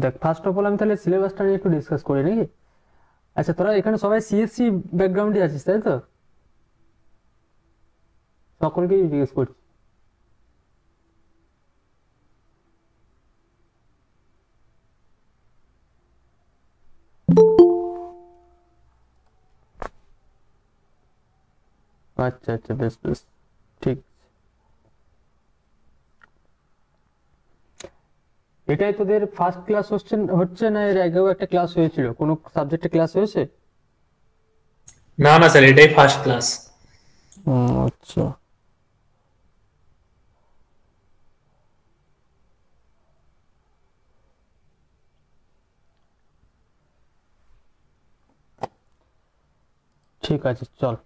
দেখ first of all আমি তাহলে সিলেবাসটা নিয়ে একটু ডিসকাস করি নাকি। আচ্ছা তোরা এখানে সবাই সিএসসি ব্যাকগ্রাউন্ডে আছিস তাই তো? সকলকেই জিজ্ঞেস করছি। আচ্ছা আচ্ছা বেশ বেশ ঠিক। এটাই তোদের ফার্স্ট ক্লাস হচ্ছে না এর আগেও একটা ক্লাস হয়েছিল, কোনো সাবজেক্টে ক্লাস হয়েছে? না না স্যার, এটাই ফার্স্ট ক্লাস। আচ্ছা ঠিক আছে চল।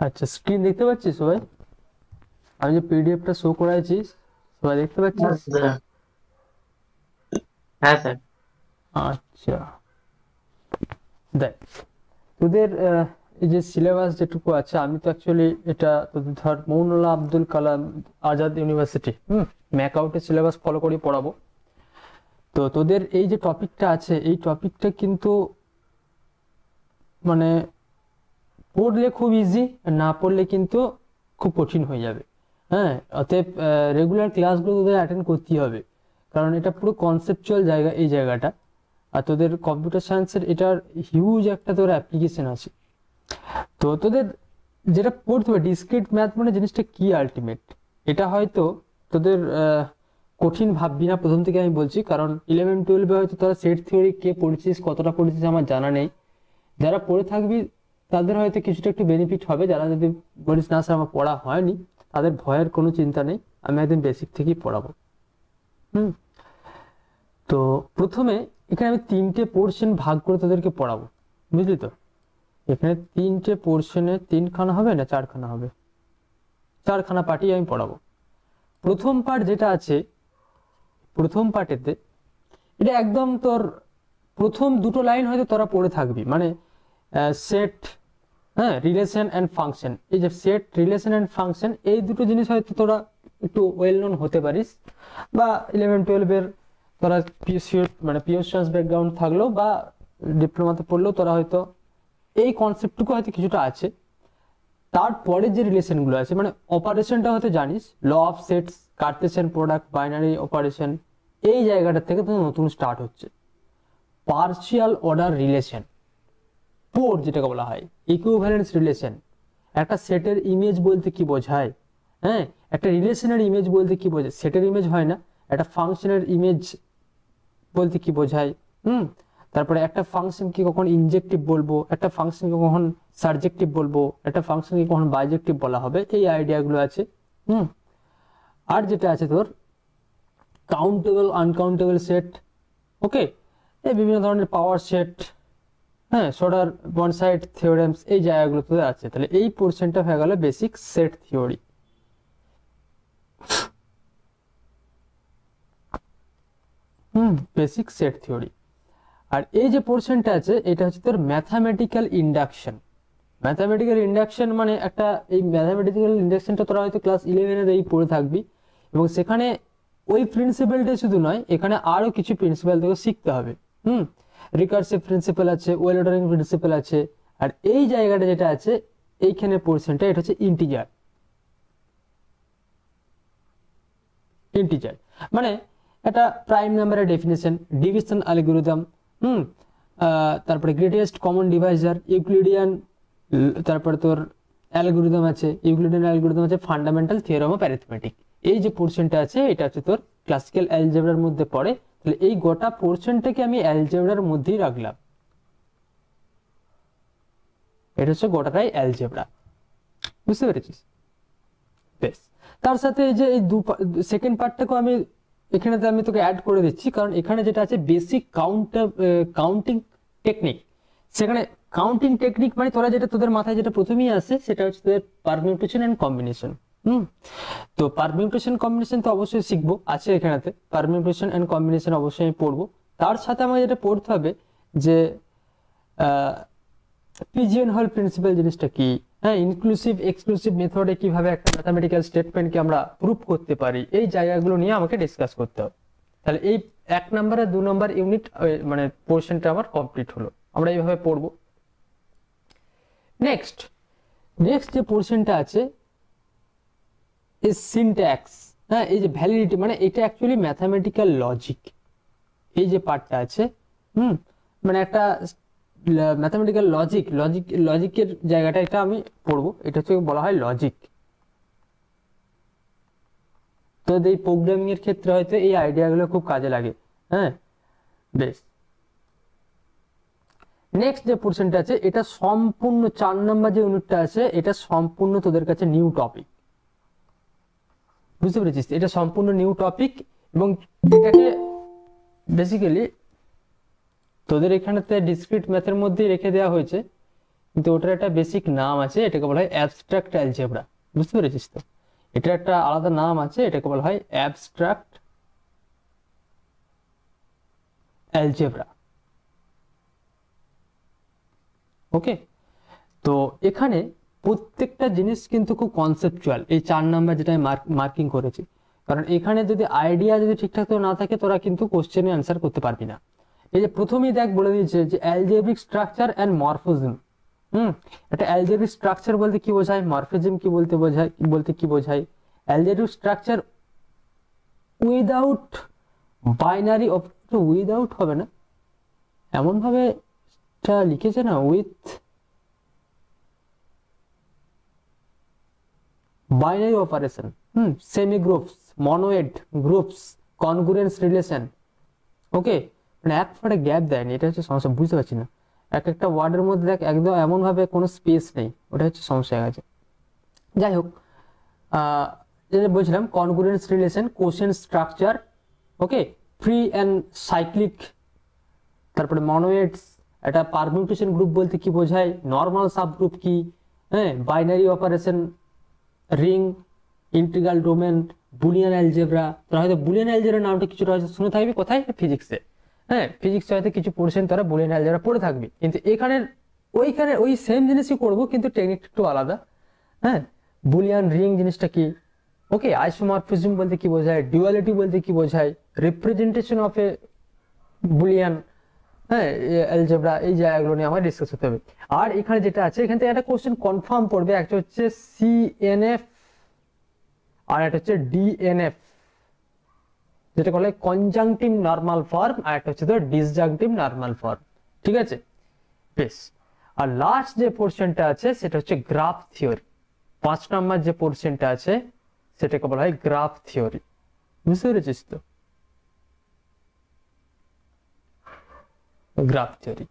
আচ্ছা স্ক্রিন দেখতে পাচ্ছিস সবাই? আমি যে পিডিএফটা শো করাইছি সবাই দেখতে পাচ্ছিস? হ্যাঁ স্যার। আচ্ছা দেখ তোদের এই যে সিলেবাস যেটুকু আছে, আমি তো অ্যাকচুয়ালি এটা তোদের ধর মৌলানা Abdul Kalam Azad university ম্যাকআউটের syllabus follow করে পড়াবো। তো তোদের এই যে টপিকটা আছে এই টপিকটা কিন্তু মানে পড়লে খুব ইজি, না পড়লে কিন্তু খুব কঠিন হয়ে যাবে। হ্যাঁ, অতএব রেগুলার ক্লাসগুলো তোদের অ্যাটেন্ড করতেই হবে, কারণ এটা পুরো কনসেপচুয়াল জায়গা এই জায়গাটা। আর তোদের কম্পিউটার সায়েন্সের এটার হিউজ একটা তোর অ্যাপ্লিকেশন আছে। তো তোদের যেটা পড়তে হবে ডিসক্রিট ম্যাথ মানে জিনিসটা কি আলটিমেট, এটা হয়তো তোদের কঠিন ভাববি না প্রথম থেকে আমি বলছি, কারণ 11-12 হয়তো তোরা সেট থিওরি কে পড়েছিস কতটা পড়েছিস আমার জানা নেই। যারা পড়ে থাকবি তাদের হয়তো কিছুটা একটু বেনিফিট হবে, যারা যদি বলিস না স্যার আমার পড়া হয়নি তাদের ভয়ের কোনো চিন্তা নেই, আমি একদিন বেসিক থেকেই পড়াবো। তো প্রথমে এখানে আমি 3টে পোর্শন ভাগ করে তাদেরকে পড়াবো, বুঝলি তো? এখানে 3টে পোর্শনে 3খানা হবে না 4খানা হবে, 4খানা পার্টি আমি পড়াবো। প্রথম পার্ট যেটা আছে, প্রথম পার্টেতে এটা একদম তোর প্রথম দুটো লাইন হয়তো তোরা পড়ে থাকবি, মানে সেট, হ্যাঁ, রিলেশন অ্যান্ড ফাংশন। এই যে সেট রিলেশন অ্যান্ড ফাংশন এই দুটো জিনিস হয়তো তোরা একটু ওয়েল নোন হতে পারিস, বা 11-12 তোরা মানে পিওর সায়েন্স ব্যাকগ্রাউন্ড থাকলেও বা ডিপ্লোমাতে পড়লেও তোরা হয়তো এই কনসেপ্টটুকু হয়তো কিছুটা আছে। তারপরে যে রিলেশনগুলো আছে মানে অপারেশনটা হয়তো জানিস, law of sets, cartesian product, binary operation, এই জায়গাটা থেকে তো নতুন স্টার্ট হচ্ছে। পার্শিয়াল অর্ডার রিলেশন, পোর যেটাকে বলা হয়, ইকুইভ্যালেন্স রিলেশন, একটা সেটের ইমেজ বলতে কি বোঝায়, হ্যাঁ, একটা রিলেশনের ইমেজ বলতে কি বোঝায়, সেটের ইমেজ হয় না, একটা ফাংশনের ইমেজ বলতে কি বোঝায়, তারপরে একটা ফাংশনকে কখন ইনজেক্টিভ বলবো, একটা ফাংশনকে কখন সাবজেক্টিভ বলবো, একটা ফাংশনকে কখন বাইজেক্টিভ বলা হবে, এই আইডিয়াগুলো আছে। আর যেটা আছে তোর কাউন্টেবল আনকাউন্টেবল সেট, ওকে, এই বিভিন্ন ধরনের পাওয়ার সেট, হ্যাঁ, সোডার ওয়ান সাইড থিওরেমস, এই জায়গাগুলো তোদের আছে। তাহলে এই পোর্শনটা হয়ে গেল basic set theory. Basic set theory. আর এই যে পোর্শনটা আছে এটা হচ্ছে তোর ম্যাথামেটিক্যাল ইন্ডাকশন। ম্যাথামেটিক্যাল ইন্ডাকশন মানে একটা, এই ম্যাথামেটিক্যাল ইন্ডাকশনটা তোরা হয়তো ক্লাস 11 এই পড়ে থাকবি, এবং সেখানে ওই প্রিন্সিপালটা শুধু নয়, এখানে আরো কিছু প্রিন্সিপাল তোকে শিখতে হবে। রিকার্সিভ প্রিন্সিপাল আছে, ওয়েল অর্ডারিং প্রিন্সিপাল আছে। আর এই জায়গাটা যেটা আছে এইখানে পোর্শনটা, এটা হচ্ছে ইন্টিজার। ইন্টিজার মানে একটা প্রাইম নাম্বারের ডেফিনেশন, ডিভিশন অ্যালগরিদম, তারপরে গ্রেটেস্ট কমন ডিভাইজার, ইউক্লিডিয়ান, তারপরে তোর অ্যালগরিদম আছে, ইউক্লিডিয়ান অ্যালগরিদম আছে, ফান্ডামেন্টাল থিওরেম অফ অ্যারিথমেটিক। এই যে পোর্শনটা আছে এটা হচ্ছে তোর ক্লাসিক্যাল অ্যালজেব্রার মধ্যে পড়ে। তাহলে এই গোটা পোর্শনটাকে আমি অ্যালজেব্রার মধ্যেই রাখলাম, এটা হচ্ছে গোটাটাই অ্যালজেব্রা, বুঝতে পেরেছিস? বেশ, তার সাথে এই যে এই সেকেন্ড পার্টটাকে আমি এখানেতে আমি তোকে অ্যাড করে দিচ্ছি, কারণ এখানে যেটা আছে বেসিক কাউন্টিং টেকনিক। সেখানে কাউন্টিং টেকনিক মানে তোরা যেটা তোদের মাথায় যেটা প্রথমেই আসে সেটা হচ্ছে তোদের পারমিউটেশন এন্ড কম্বিনেশন। তো পারমিউটেশন কম্বিনেশন তো অবশ্যই শিখবো, আছে এখানেতে পারমিউটেশন এন্ড কম্বিনেশন অবশ্যই আমি পড়বো। তার সাথে আমাকে যেটা পড়তে হবে যে পিজিয়ন হল প্রিন্সিপাল জিনিসটা কি, হ্যাঁ, ইনক্লুসিভ এক্সক্লুসিভ মেথডে কিভাবে একটা ম্যাথামেটিক্যাল স্টেটমেন্টকে আমরা প্রুফ করতে পারি, এই জায়গাগুলো নিয়ে আমাকে ডিসকাস করতে হবে। তাহলে এই 1 নম্বর আর 2 নম্বর ইউনিট মানে পোর্শনটা আমার কমপ্লিট হলো, আমরা এইভাবে পড়বো। নেক্সট যে পোর্শনটা আছে এই সিনট্যাক্স, হ্যাঁ, এই যে ভ্যালিডিটি, মানে এটা অ্যাকচুয়ালি ম্যাথামেটিক্যাল লজিক, এই যে পার্টটা আছে, মানে একটা ম্যাথামেটিক্যাল লজিকের জায়গাটা এটা আমি পড়বো, এটা হচ্ছে বলা হয় লজিক। তো এই প্রোগ্রামিং এর ক্ষেত্রে হয়তো এই আইডিয়াগুলো খুব কাজে লাগে, হ্যাঁ, বেশ। নেক্সট যে পোর্শনটা আছে এটা সম্পূর্ণ 4 নম্বর যে ইউনিটটা আছে এটা সম্পূর্ণ তোদের কাছে নিউ টপিক, বুঝতে পেরেছিস? এটা সম্পূর্ণ নিউ টপিক এবং এটাকে বেসিক্যালি তোদের এখানেতে ডিসক্রিট ম্যাথের মধ্যেই রেখে দেওয়া হয়েছে, কিন্তু ওটার একটা বেসিক নাম আছে, এটাকে বলা হয় অ্যাবস্ট্রাক্ট অ্যালজেব্রা, বুঝতে পেরেছিস তো? এটার একটা আলাদা নাম আছে, এটাকে বলা হয় অ্যাবস্ট্রাক্ট অ্যালজেব্রা। ওকে, তো এখানে প্রত্যেকটা জিনিস কিন্তু খুব কনসেপচুয়াল, এই 4 নাম্বার যেটা আমি মার্কিং করেছি, কারণ এখানে যদি আইডিয়া যদি ঠিকঠাক তো না থাকে তোরা কিন্তু কোশ্চেনে অ্যান্সার করতে পারবি না। এই যে প্রথমেই দেখ বলে দিয়েছে যে অ্যালজেব্রিক স্ট্রাকচার অ্যান্ড মরফিজম। একটা অ্যালজেব্রিক স্ট্রাকচার বলতে কি বোঝায়, মরফিজম কি বলতে বোঝায়। Algebraic structure without binary, without হবে না, এমন ভাবে এটা লিখেছে না, with binary operation, semi groups, monoid groups, congruence relation. Okay, মানে এক ফোঁটা গ্যাপ দেয়নি, এটা হচ্ছে সমস্যা, বুঝতে পারছি না, একটা ওয়ার্ডের মধ্যে দেখ একদম এমন ভাবে কোনো স্পেস নেই, ওটা হচ্ছে সমস্যা হয়ে গেছে। যাই হোক, যেটা বলছিলাম congruence relation, quotient structure, okay, free and cyclic, তারপরে মনোয়েডস, একটা পারমিউটেশন গ্রুপ বলতে কি বোঝায়, নর্মাল সাবগ্রুপ কি, হ্যাঁ, binary operation, ring, integral domain, Boolean algebra. তোরা হয়তো বুলিয়ান অ্যালজেব্রা নামটা কিছুটা হয়তো শুনে থাকবি, কোথায়, ফিজিক্সে, হ্যাঁ, ফিজিক্সে হয়তো কিছু পোর্শন তোরা বুলিয়ান অ্যালজেব্রা পড়ে থাকবি, কিন্তু ওইখানে ওই সেম জিনিসই করবো, কিন্তু টেকনিক একটু আলাদা, হ্যাঁ। বুলিয়ান রিং জিনিসটা কি, ওকে, আইসোমরফিজম বলতে কি বোঝায়, ডুয়ালিটি বলতে কি বোঝায়, রিপ্রেজেন্টেশন অফ এ বুলিয়ান, হ্যাঁ, অ্যালজেব্রা, এই জায়গাগুলো নিয়ে আমার ডিসকাস হতে হবে। আর এখানে যেটা আছে, এখান থেকে একটা কোশ্চেন কনফার্ম পড়বে, একটা হচ্ছে সিএনএফ আর একটা হচ্ছে ডিএনএফ, যেটা বলে কনজাংটিভ নরমাল ফর্ম, আর একটা হচ্ছে তোর ডিসজাংটিভ নরমাল ফর্ম, ঠিক আছে, বেশ। আর লাস্ট যে পোর্শনটা আছে সেটা হচ্ছে গ্রাফ থিওরি, 5 নম্বর যে পোর্শনটা আছে সেটাকে বলা হয় গ্রাফ থিওরি, বুঝতে পেরেছিস তো? গ্রাফ থিওরি,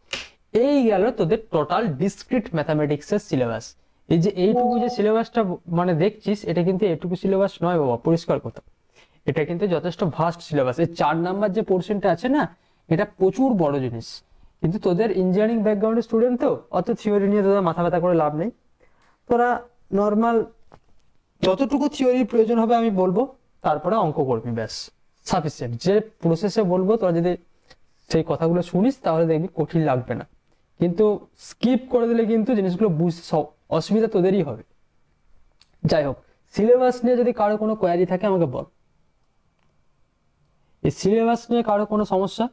এই গেল তোদের টোটাল ডিসক্রিট ম্যাথামেটিক্স এর সিলেবাস। এই যে এইটুকু যে সিলেবাসটা মানে দেখছিস, এটা কিন্তু এইটুকু সিলেবাস নয় বাবা, পরিষ্কার কথা, এটা কিন্তু যথেষ্ট ভাস্ট সিলেবাস। এই 4 নাম্বার যে পোর্শনটা আছে না, এটা প্রচুর বড় জিনিস, কিন্তু তোদের ইঞ্জিনিয়ারিং ব্যাকগ্রাউন্ডের স্টুডেন্ট তো অত থিওরি নিয়ে তোদের মাথা ব্যথা করে লাভ নেই, তোরা নর্মাল যতটুকু থিওরির প্রয়োজন হবে আমি বলবো, তারপরে অঙ্ক করবি, ব্যাস সাফিসিয়েন্ট। যে প্রসেসে বলবো তোরা যদি সেই কথাগুলো শুনিস তাহলে দেখবি কঠিন লাগবে না, কিন্তু স্কিপ করে দিলে কিন্তু জিনিসগুলো বুঝতে অসুবিধা তোদেরই হবে। যাই হোক, সিলেবাস নিয়ে যদি কারো কোনো কোয়ারি থাকে আমাকে বল। এই সিলেবাস নিয়ে কারো কোনো সমস্যা?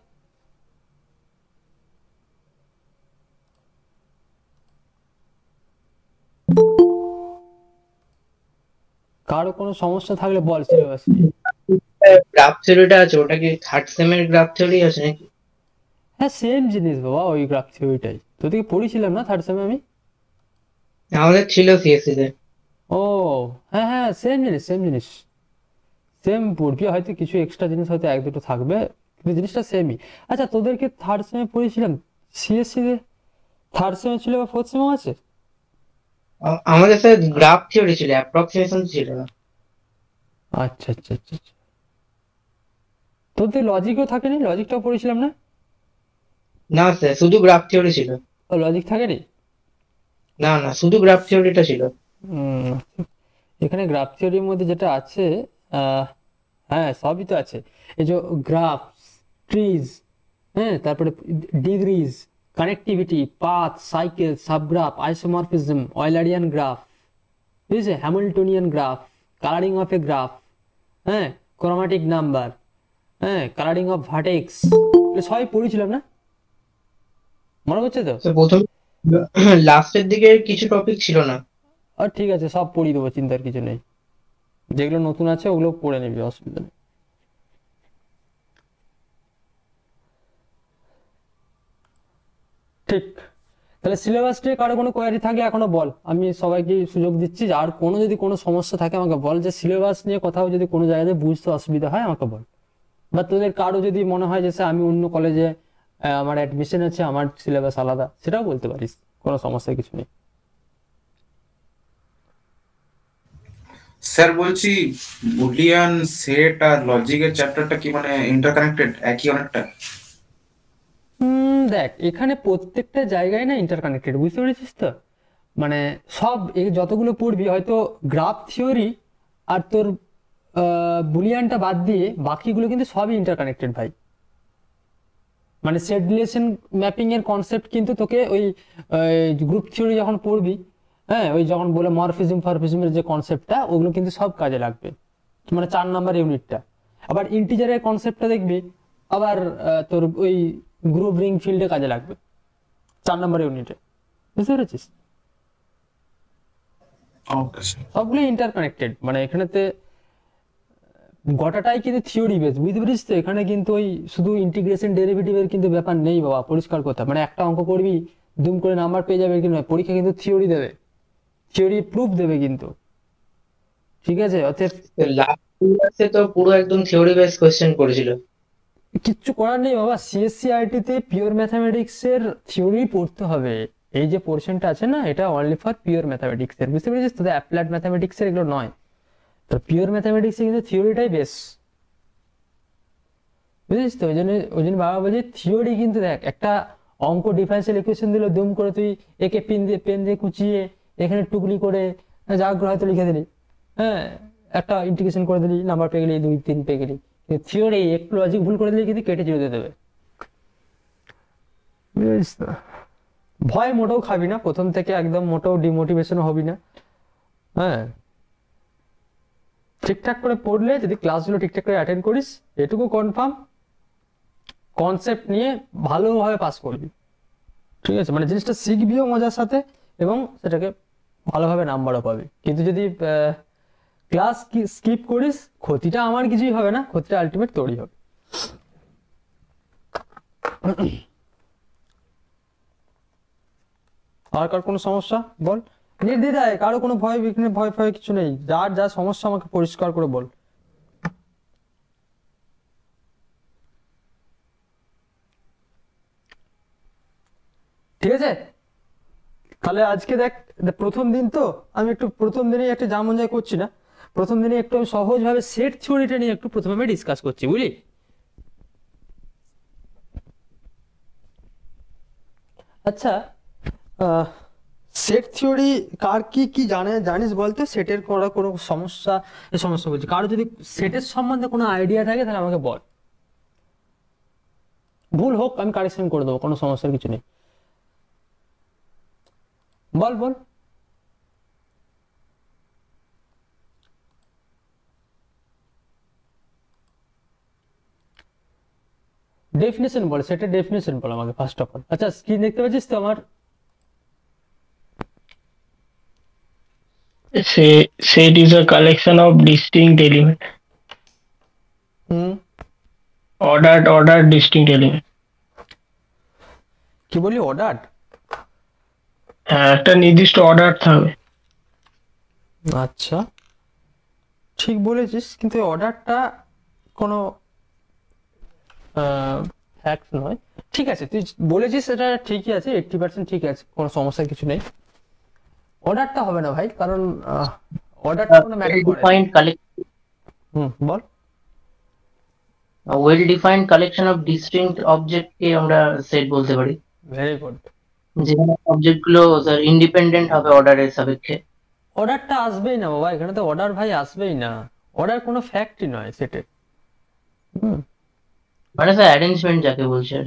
কারো কোনো সমস্যা থাকলে বল সিলেবাস নিয়ে। গ্রাফ থিওরিটা আছে, ওটা কি থার্ড সেমের গ্রাফ থিওরি আছে নাকি? হ্যাঁ, সেম জিনিস বাবা, ওই গ্রাফ থিওরিটাই তোদেরকে পড়িয়েছিলাম না থার্ড সেমে আমি। আমাদের ছিল সিএসসি তে। ও হ্যাঁ হ্যাঁ, সেম জিনিস সেম পড়বি, হয়তো কিছু এক্সট্রা জিনিস হয়তো এক দুটো থাকবে, কিন্তু জিনিসটা সেমই। আচ্ছা, তোদেরকে থার্ড সেমে পড়িয়েছিলাম সিএসসি তে, থার্ড সেমে ছিল বা ফোর্থ সেমে আছে? আমাদের স্যার গ্রাফ থিওরি ছিল, অ্যাপ্রক্সিমেশন ছিল না। আচ্ছা আচ্ছা আচ্ছা আচ্ছা, তোদের লজিকও থাকেনি? লজিকটাও পড়েছিলাম না? না স্যার, শুধু গ্রাফ থিওরি ছিল। ও লজিক থাকেনি? না না, শুধু গ্রাফ থিওরিটা ছিল। এখানে গ্রাফ থিওরির মধ্যে যেটা আছে, হ্যাঁ সবই তো আছে। এই যে গ্রাফ, ট্রিজ, হ্যাঁ, তারপরে degrees, connectivity, path, cycle, subgraph, isomorphism, Eulerian graph, ঠিক আছে, Hamiltonian graph, colouring of A graph, হ্যাঁ, ক্রোমাটিক নাম্বার, হ্যাঁ, কালারিং অফ ভার্টেক্স, সবই পড়েছিলাম না, মনে হচ্ছে তো? তো প্রথম লাস্টের দিকে কিছু টপিক ছিল না। আর ঠিক আছে, সব পড়িয়ে দেবো, চিন্তার কিছু নেই। যেগুলো নতুন আছে ওগুলো পড়ে নিবি, অসুবিধা নেই। ঠিক, তাহলে সিলেবাস নিয়ে কারো কোনো কোয়ারি থাকলে এখনো বল, আমি সবাইকে সুযোগ দিচ্ছি। আর কোনো যদি কোনো সমস্যা থাকে আমাকে বল, যে সিলেবাস নিয়ে কোথাও যদি কোনো জায়গায় বুঝতে অসুবিধা হয় আমাকে বল। বা তোদের কারো যদি মনে হয় যে স্যার আমি অন্য কলেজে আমার অ্যাডমিশন আছে, আমার সিলেবাস আলাদা, সেটাও বলতে পারিস, কোনো সমস্যা কিছু নেই। স্যার বলছি, বুলিয়ান সেট আর লজিকের চ্যাপ্টারটা কি মানে ইন্টারকানেক্টেড একই অনেকটা? দেখ, এখানে প্রত্যেকটা জায়গায় না ইন্টারকানেক্টেড, বুঝতে পেরেছিস তো? মানে সব এই যতগুলো পড়বি, হয়তো গ্রাফ থিওরি আর তোর বুলিয়ানটা বাদ দিয়ে বাকিগুলো কিন্তু সবই ইন্টারকানেক্টেড ভাই। মানে সেট রিলেশন ম্যাপিং এর কনসেপ্ট কিন্তু তোকে ওই গ্রুপ থিওরি যখন পড়বি, হ্যাঁ, ওই যখন বলে মরফিজম ফরফিজমের যে কনসেপ্টটা, ওগুলো কিন্তু সব কাজে লাগবে, মানে 4 নাম্বার ইউনিটটা। আবার ইন্টিজারের কনসেপ্টটা দেখবি, আবার তোর ওই গ্রুপ রিং ফিল্ডে কাজে লাগবে 4 নাম্বার ইউনিটে, বুঝতে পেরেছিস? Okay sir. সবগুলো ইন্টারকানেক্টেড, মানে এখানেতে গোটাটাই কিন্তু থিওরি বেস, বুঝতে পেরেছিস তো? এখানে কিন্তু ওই শুধু ইন্টিগ্রেশন ডেরিভেটিভের কিন্তু ব্যাপার নেই বাবা, পরিষ্কার কথা। মানে একটা অঙ্ক করবি, দুম করে নাম্বার পেয়ে যাবে কি নয়, পরীক্ষা কিন্তু থিওরি দেবে, থিওরি প্রুফ দেবে কিন্তু, ঠিক আছে? অতএব লাস্ট ইয়ার্সে তো পুরো একদম থিওরি বেস কোশ্চেন করেছিল। কিচ্ছু করার নেই বাবা, সিএসসিআরটি তে পিওর ম্যাথামেটিক্স এর থিওরি পড়তে হবে। এই যে পোর্শনটা আছে না, এটা অনলি ফর পিওর ম্যাথামেটিক্স এর, বুঝতে পেরেছিস? তোদের অ্যাপ্লাইড ম্যাথামেটিক্স এর এগুলো নয়। তো পিওর ম্যাথামেটিক্স এ কিন্তু থিওরিটাই বেশ, বুঝেছিস তো? ওই জন্য বাবা বলছে থিওরি কিন্তু, দেখ একটা অঙ্ক ডিফারেন্সিয়াল ইকুয়েশন দিল, দুম করে তুই একে পেন দিয়ে কুচিয়ে এখানে টুকলি করে যা আগ্রহ হয়তো লিখে দিলি, হ্যাঁ, একটা ইন্টিগ্রেশন করে দিলি, নাম্বার পেয়ে গেলি, 2 3 পেয়ে গেলি। থিওরি একটু লজিক ভুল করে দিলে কিন্তু কেটে চিড়ে দিয়ে দেবে, বুঝেছিস তো? ভয় মোটেও খাবি না প্রথম থেকে, একদম মোটেও ডিমোটিভেশন হবি না, হ্যাঁ। ঠিকঠাক করে পড়লে, যদি ক্লাসগুলো ঠিকঠাক করে অ্যাটেন্ড করিস, এটুকু কনফার্ম, কনসেপ্ট নিয়ে ভালোভাবে পাস করবি, ঠিক আছে? মানে জিনিসটা শিখবিও মজার সাথে, এবং সেটাকে ভালোভাবে নাম্বারও পাবি। কিন্তু যদি ক্লাস স্কিপ করিস, ক্ষতিটা আমার কিছুই হবে না, ক্ষতিটা আলটিমেট তোরই হবে। আর কার কোনো সমস্যা বল, নির্দ্বিধায়, কারো কোনো ভয় ভয় কিছু নেই, যার যা সমস্যা আমাকে পরিষ্কার করে বল। ঠিক আছে, তাহলে আজকে দেখ, প্রথম দিন তো, আমি একটু প্রথম দিনেই একটা যেমন যাই করছি না, প্রথম দিনে একটু সহজভাবে সেট থিওরিটা নিয়ে একটু প্রথমে ডিসকাস করছি, বুঝলি? আচ্ছা, সেট থিওরি কার কি কি জানিস বলতো? সেটের করা কোনো সমস্যা, সমস্যা বলছি, কারো যদি সেটের সম্বন্ধে কোনো আইডিয়া থাকে তাহলে আমাকে বল, ভুল হোক আমি কারেকশন করে দেবো, কোনো সমস্যার কিছু নেই, বল বল। ডেফিনেশন বল, সেটের ডেফিনেশন বল আমাকে ফার্স্ট অফ অল। আচ্ছা, স্ক্রিন দেখতে পাচ্ছিস তো আমার? Set is a collection of distinct elements. Ordered distinct elements. কি বলি, অর্ডার? হ্যাঁ, একটা নির্দিষ্ট অর্ডার থাকবে। আচ্ছা, ঠিক বলেছিস, কিন্তু অর্ডারটা কোনো ফ্যাক্ট নয়। ঠিক আছে, তুই বলেছিস সেটা ঠিকই আছে, 80% ঠিক আছে, কোনো সমস্যা কিছু নেই। অর্ডারটা হবে না ভাই, কারণ অর্ডারটা কোনো ম্যাটার করে না। বল। Well defined collection of distinct object কে আমরা সেট বলতে পারি, ভেরি গুড। যেখানে অবজেক্ট গুলো ইন্ডিপেন্ডেন্ট হবে অর্ডারের সাপেক্ষে। অর্ডারটা আসবেই না বাবা, এখানে তো অর্ডার ভাই আসবেই না, অর্ডার কোনো ফ্যাক্টই নয় সেটে। মানে স্যার অ্যারেঞ্জমেন্ট যাকে বলছে,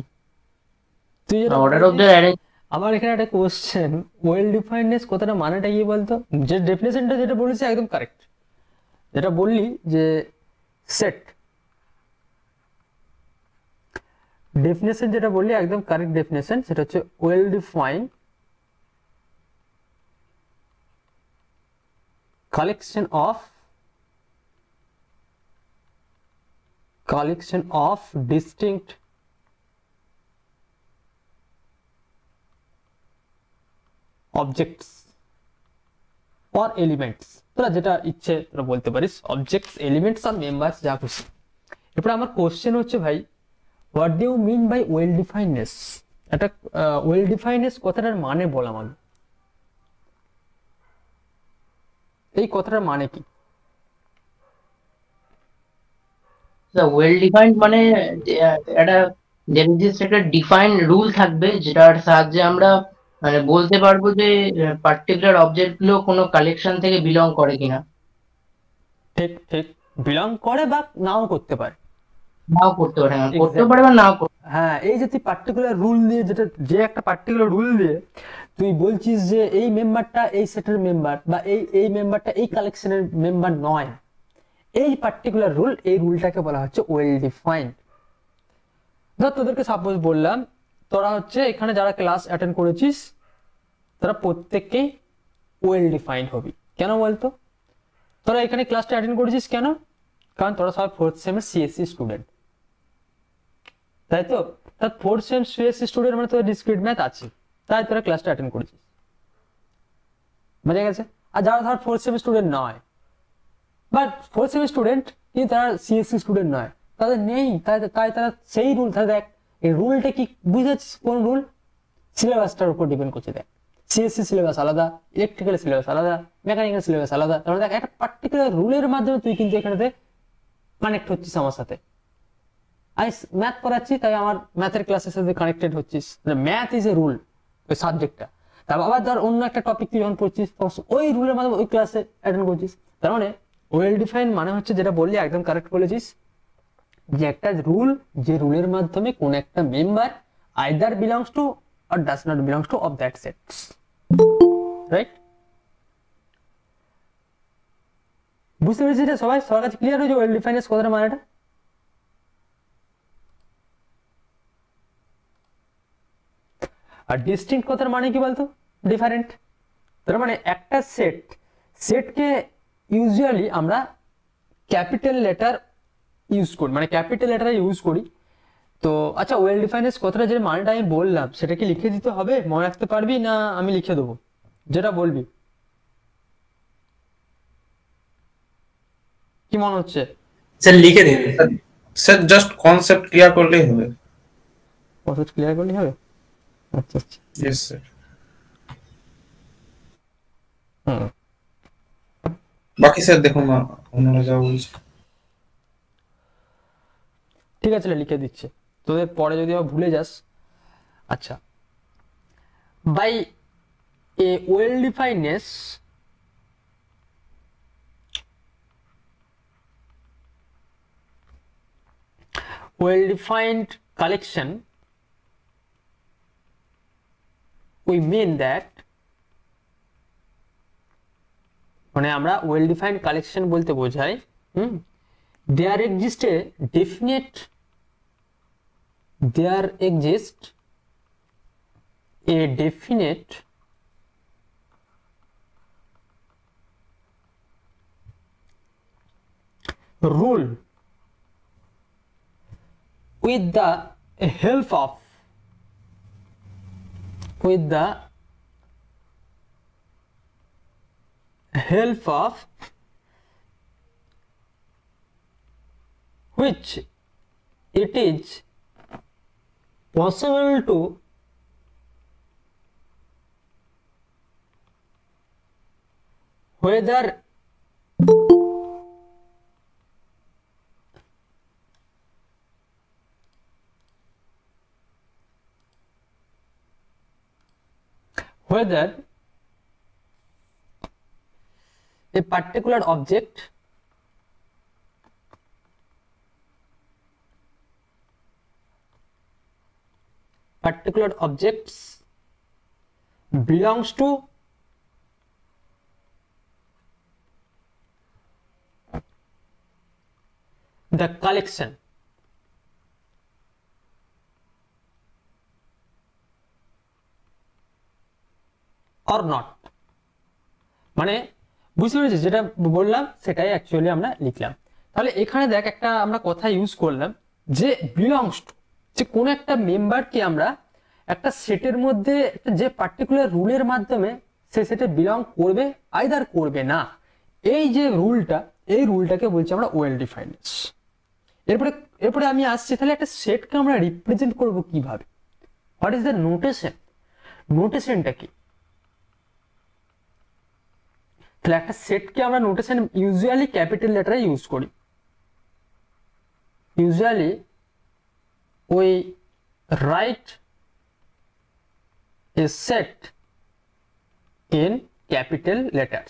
তুই যেটা অর্ডার অফ দ্য বলছিস, অ্যারেঞ্জ। আমার এখানে একটা কোশ্চেন, ওয়েল ডিফাইন্ডনেস কথাটা মানেটা কি বলতো? যে ডেফিনেশনটা যেটা বলেছি একদম কারেক্ট, যেটা বললি যে সেট, ডেফিনেশন যেটা বললি একদম কারেক্ট ডেফিনেশন, সেটা হচ্ছে well defined collection of distinct objects or elements, তোরা যেটা ইচ্ছে তোরা বলতে পারিস, অবজেক্টস, এলিমেন্টস আর মেম্বার্স যা খুশি। এরপর আমার কোশ্চেন হচ্ছে ভাই, what do you mean by well definedness? একটা ওয়েল ডিফাইন্ডনেস কথাটার মানে বল আমাকে, এই কথাটার মানে কি? ওয়েল ডিফাইন্ড মানে একটা নির্দিষ্ট একটা ডিফাইন্ড রুল থাকবে, যেটার সাহায্যে আমরা মানে বলতে পারবো যে পার্টিকুলার অবজেক্ট গুলো কোনো কালেকশন থেকে বিলং করে কিনা। ঠিক ঠিক, বিলং করে বা নাও করতে পারে। নাও করতে পারে, হ্যাঁ, করতে Exactly. পারে বা নাও করতে হ্যাঁ, এই যে তুই পার্টিকুলার রুল দিয়ে, যেটা যে একটা পার্টিকুলার রুল দিয়ে তুই বলছিস যে এই মেম্বারটা এই সেটের মেম্বার, বা এই মেম্বারটা এই কালেকশনের মেম্বার নয়, এই পার্টিকুলার রুল, এই রুলটাকে বলা হচ্ছে ওয়েল ডিফাইন্ড। ধর তোদেরকে সাপোজ বললাম, তোরা হচ্ছে এখানে যারা ক্লাস অ্যাটেন্ড করেছিস তারা প্রত্যেককেই ওয়েল ডিফাইন্ড হবি। কেন বলতো? তোরা এখানে ক্লাসটা অ্যাটেন্ড করেছিস কেন? কারণ তোরা সবাই ফোর্থ সেমের সিএসসি স্টুডেন্ট, তাই তো? তার ফোর্থ সেম সিএসসি স্টুডেন্ট মানে তোর ডিসক্রিট ম্যাথ আছে, তাই তোরা ক্লাসটা অ্যাটেন্ড করেছিস, বুঝা গেছে? আর যারা ধর ফোর্থ সেম স্টুডেন্ট নয়, বাট ফোর্থ সেম স্টুডেন্ট কিন্তু তারা সিএসসি স্টুডেন্ট নয়, তাদের নেই, তাই তারা সেই রুল, তাহলে দেখ এই রুলটা কি বুঝেছিস? কোন রুল? সিলেবাসটার উপর ডিপেন্ড করছে। দেখ সিএসসি সিলেবাস আলাদা, ইলেকট্রিক্যাল সিলেবাস আলাদা, মেকানিক্যাল সিলেবাস আলাদা, তাহলে দেখ একটা পার্টিকুলার রুলের মাধ্যমে তুই কিন্তু এখানে কানেক্ট হচ্ছিস আমার সাথে। আমি ম্যাথ পড়াচ্ছি তাই আমার ম্যাথের ক্লাসের সাথে কানেক্টেড হচ্ছিস, ম্যাথ ইজ এ রুল, ওই সাবজেক্টটা। তারপর আবার ধর অন্য একটা টপিক তুই যখন পড়ছিস ওই রুলের মাধ্যমে ওই ক্লাসে অ্যাটেন্ড করছিস। তার মানে ওয়েল ডিফাইন্ড মানে হচ্ছে, যেটা বললি একদম কারেক্ট বলেছিস, যে একটা রুল, যে রুলের মাধ্যমে কোন একটা member either belongs to or does not belongs to of that sets, right? বুঝতে পেরেছিস এটা? সবাই সবার কাছে ক্লিয়ার হয়েছে ওয়েল ডিফাইন্ড কথাটা মানেটা? আর ডিস্টিংক্ট কথার মানে কি বলতো? ডিফারেন্ট। তার মানে একটা সেটকে ইউজুয়ালি আমরা ক্যাপিটাল লেটার ইউজ করি, মানে ক্যাপিটাল লেটার ইউজ করি। তো আচ্ছা, ওয়েল ডিফাইন্ড কথাটা যে মানেটা আমি বললাম সেটা কি লিখে দিতে হবে? মনে রাখতে পারবি না আমি লিখে দেবো? যেটা বলবি কি মনে হচ্ছে? স্যার লিখে দিন। স্যার জাস্ট কনসেপ্ট ক্লিয়ার করলেই হবে। কনসেপ্ট ক্লিয়ার করলেই হবে? আচ্ছা আচ্ছা, ইয়েস স্যার। বাকি স্যার দেখুন না অন্যরা যা বলছে। ঠিক আছে, লিখে দিচ্ছে, তোদের পরে যদি আবার ভুলে যাস। আচ্ছা, by a well definedness, well-defined collection, we mean that, মানে আমরা well-defined collection বলতে বোঝাই there exists a definite rule with the help of which it is possible to whether a particular object belongs to the collection or not, মানে বুঝতে পেরেছিস যেটা বললাম সেটাই অ্যাকচুয়ালি আমরা লিখলাম। তাহলে এখানে দেখ একটা আমরা কথা ইউজ করলাম যে বিলংস টু, যে কোনো একটা মেম্বারকে আমরা একটা সেটের মধ্যে যে পার্টিকুলার রুলের মাধ্যমে সে সেটে বিলং করবে আইদার করবে না, এই যে রুলটা, এই রুলটাকে বলছি আমরা ওয়েল ডিফাইন্ডনেস। এরপরে আমি আসছি তাহলে একটা সেটকে আমরা রিপ্রেজেন্ট করব কিভাবে, হোয়াট ইজ দ্য নোটেশন, নোটেশনটা কি? তাহলে একটা সেটকে আমরা নোটেশন ইউজুয়ালি ক্যাপিটাল লেটারে ইউজ করি। Usually we write a set in capital letters.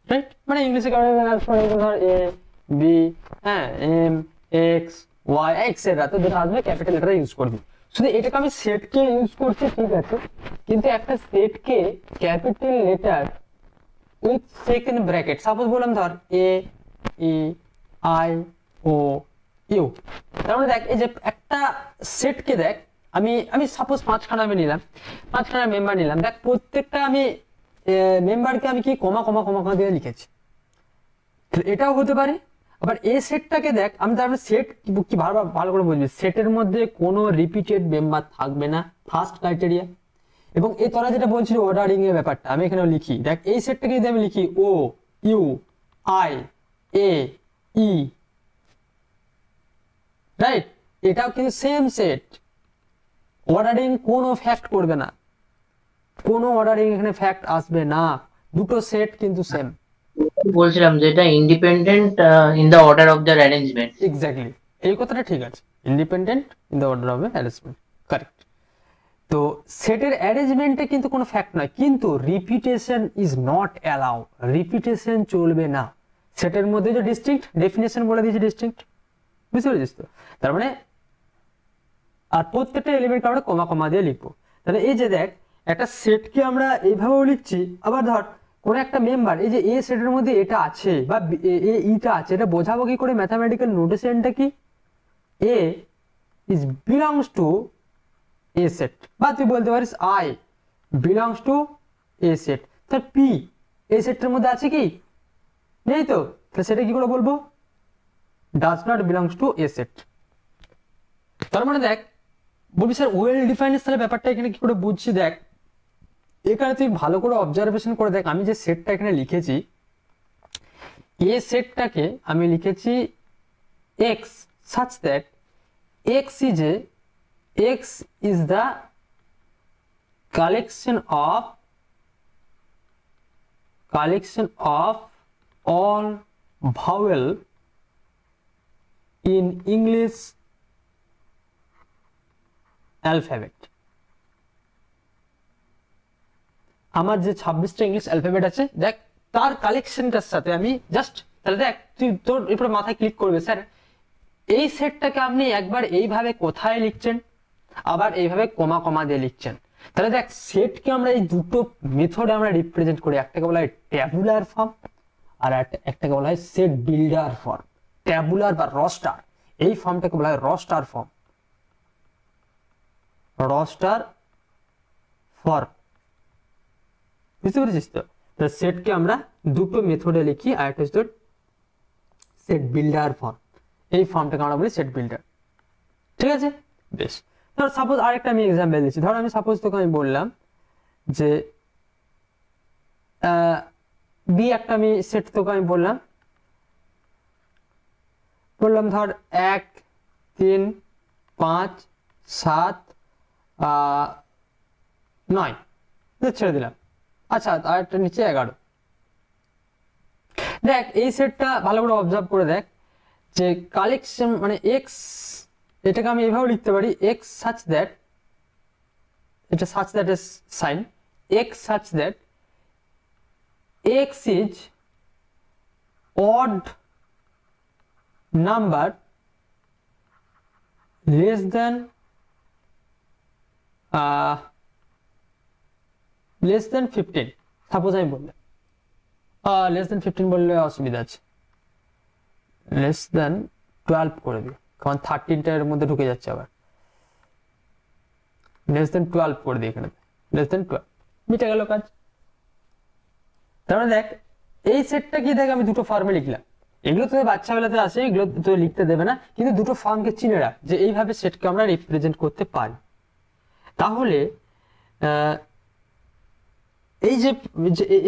Right, মানে ইংলিশে ধর এ বি, হ্যাঁ, এম এক্স ওয়াই এক্সেট্রা, তো যেটা আসবে ক্যাপিটাল লেটার ইউজ করবি। শুধু এটাকে আমি সেটকে ইউজ করছি, ঠিক আছে, কিন্তু একটা সেটকে capital letter with second bracket, suppose বললাম ধর এ ই আই ও ইউ, তার মানে দেখ এই যে একটা সেটকে দেখ আমি সাপোজ পাঁচখানা আমি নিলাম, পাঁচখানা মেম্বার নিলাম, দেখ প্রত্যেকটা আমি মেম্বারকে আমি কি কমা কমা কমা কমা দিয়ে লিখেছি, এটাও হতে পারে। আবার এই সেটটাকে দেখ, আমি তার সেট কি ভালো করে বুঝবি, সেটের মধ্যে কোনো রিপিটেড মেম্বার থাকবে না, ফার্স্ট ক্রাইটেরিয়া। এবং এই তোরা যেটা বলছিল অর্ডারিং এর ব্যাপারটা, আমি এখানে লিখি, দেখ এই সেটটাকে যদি আমি লিখি O U I A E, right, এটাও কিন্তু সেম সেট, অর্ডারিং কোনো ফ্যাক্ট করবে না, কোনো অর্ডারিং এখানে ফ্যাক্ট আসবে না, দুটো সেট কিন্তু সেম। বলছিলাম যেটা independent in the order of the arrangement. Exactly, এই কথাটা ঠিক আছে, independent in the order of arrangement, correct. তো সেটের অ্যারেঞ্জমেন্টে কিন্তু কোনো ফ্যাক্ট নয়, কিন্তু repetition is not allow, repetition চলবে না। সেটের মধ্যে যে ডিস্টিংক্ট, ডেফিনেশন বলে দিয়েছে ডিস্টিংক্ট, বুঝতে পেরেছিস তো? তার মানে আর প্রত্যেকটা এলিমেন্ট আমরা কমা কমা দিয়ে লিখবো। তাহলে এই যে দেখ একটা সেটকে আমরা এইভাবেও লিখছি, আবার ধর কোন একটা মেম্বার, এই যে এ সেটের মধ্যে এটা আছে বা ইটা আছে, এটা বোঝাবো কি করে? ম্যাথামেটিক্যাল নোটেশনটা কি? A is belongs to a set, বা তুই বলতে পারিস I belongs to a set. তার পি এই সেটের মধ্যে আছে কি? নেই তো, তাহলে সেটা কি করে বলবো? Does not belongs to a set. তার মানে দেখ বলবি স্যার ওয়েল ডিফাইন্ড, তাহলে ব্যাপারটা এখানে কি করে বুঝছি? দেখ এখানে তুই ভালো করে অবজারভেশন করে দেখ, আমি যে সেটটা এখানে লিখেছি, এ সেটটাকে আমি লিখেছি x such that x is the collection of all vowel in English alphabet. আমার যে 26টা ইংলিশ অ্যালফাবেট আছে, দেখ তার কালেকশনটার সাথে আমি জাস্ট, তাহলে দেখ তুই তোর এরপরে মাথায় ক্লিক করবে, স্যার এই সেটটাকে আপনি একবার এইভাবে কোথায় লিখছেন, আবার এইভাবে কমা কমা দিয়ে লিখছেন। তাহলে দেখ সেটকে আমরা এই দুটো মেথডে আমরা রিপ্রেজেন্ট করি, একটাকে বলা হয় ট্যাবুলার ফর্ম আর একটাকে বলা হয় সেট বিল্ডার ফর্ম। ট্যাবুলার বা রস্টার, এই ফর্মটাকে বলা হয় রস্টার ফর্ম, রস্টার ফর্ম, বুঝতে পেরেছিস তো? সেটকে আমরা দুটো মেথডে লিখি, আর একটা হচ্ছে সেট বিল্ডার ফর্ম, এই ফর্মটাকে আমরা বলি সেট বিল্ডার, ঠিক আছে? বেশ, ধর সাপোজ আরেকটা আমি এক্সাম্পল দিচ্ছি, ধর আমি সাপোজ তোকে আমি বললাম যে বি একটা আমি সেট তোকে আমি বললাম ধর 1 3 5 7 9, ছেড়ে দিলাম। আচ্ছা আর একটা নিচে 11। দেখ এই সেটটা ভালো করে অবজার্ভ করে দেখ, যে কালেকশন মানে এক্স, এটাকে আমি এভাবে লিখতে পারি এক্স সাচ দ্যাট, এটা সাচ দ্যাট এর sign, x such that x is odd number less than 15, suppose আমি বললাম লেস দেন 15 বললে অসুবিধা আছে, লেস দেন 12 করে দিই, কারণ 13টা এর মধ্যে ঢুকে যাচ্ছে, আবার লেস দেন 12 করে দিই, এখানে লেস দেন 12 মিটে গেল কাজ। তার মানে দেখ এই সেটটা কি, দেখ আমি দুটো ফর্মে লিখলাম, এগুলো তোদের বাচ্চা বেলাতে আসে, এগুলো তো লিখতে দেবে না, কিন্তু দুটো ফর্মকে চিনে রাখ যে এইভাবে সেটকে আমরা রিপ্রেজেন্ট করতে পারি। তাহলে এই যে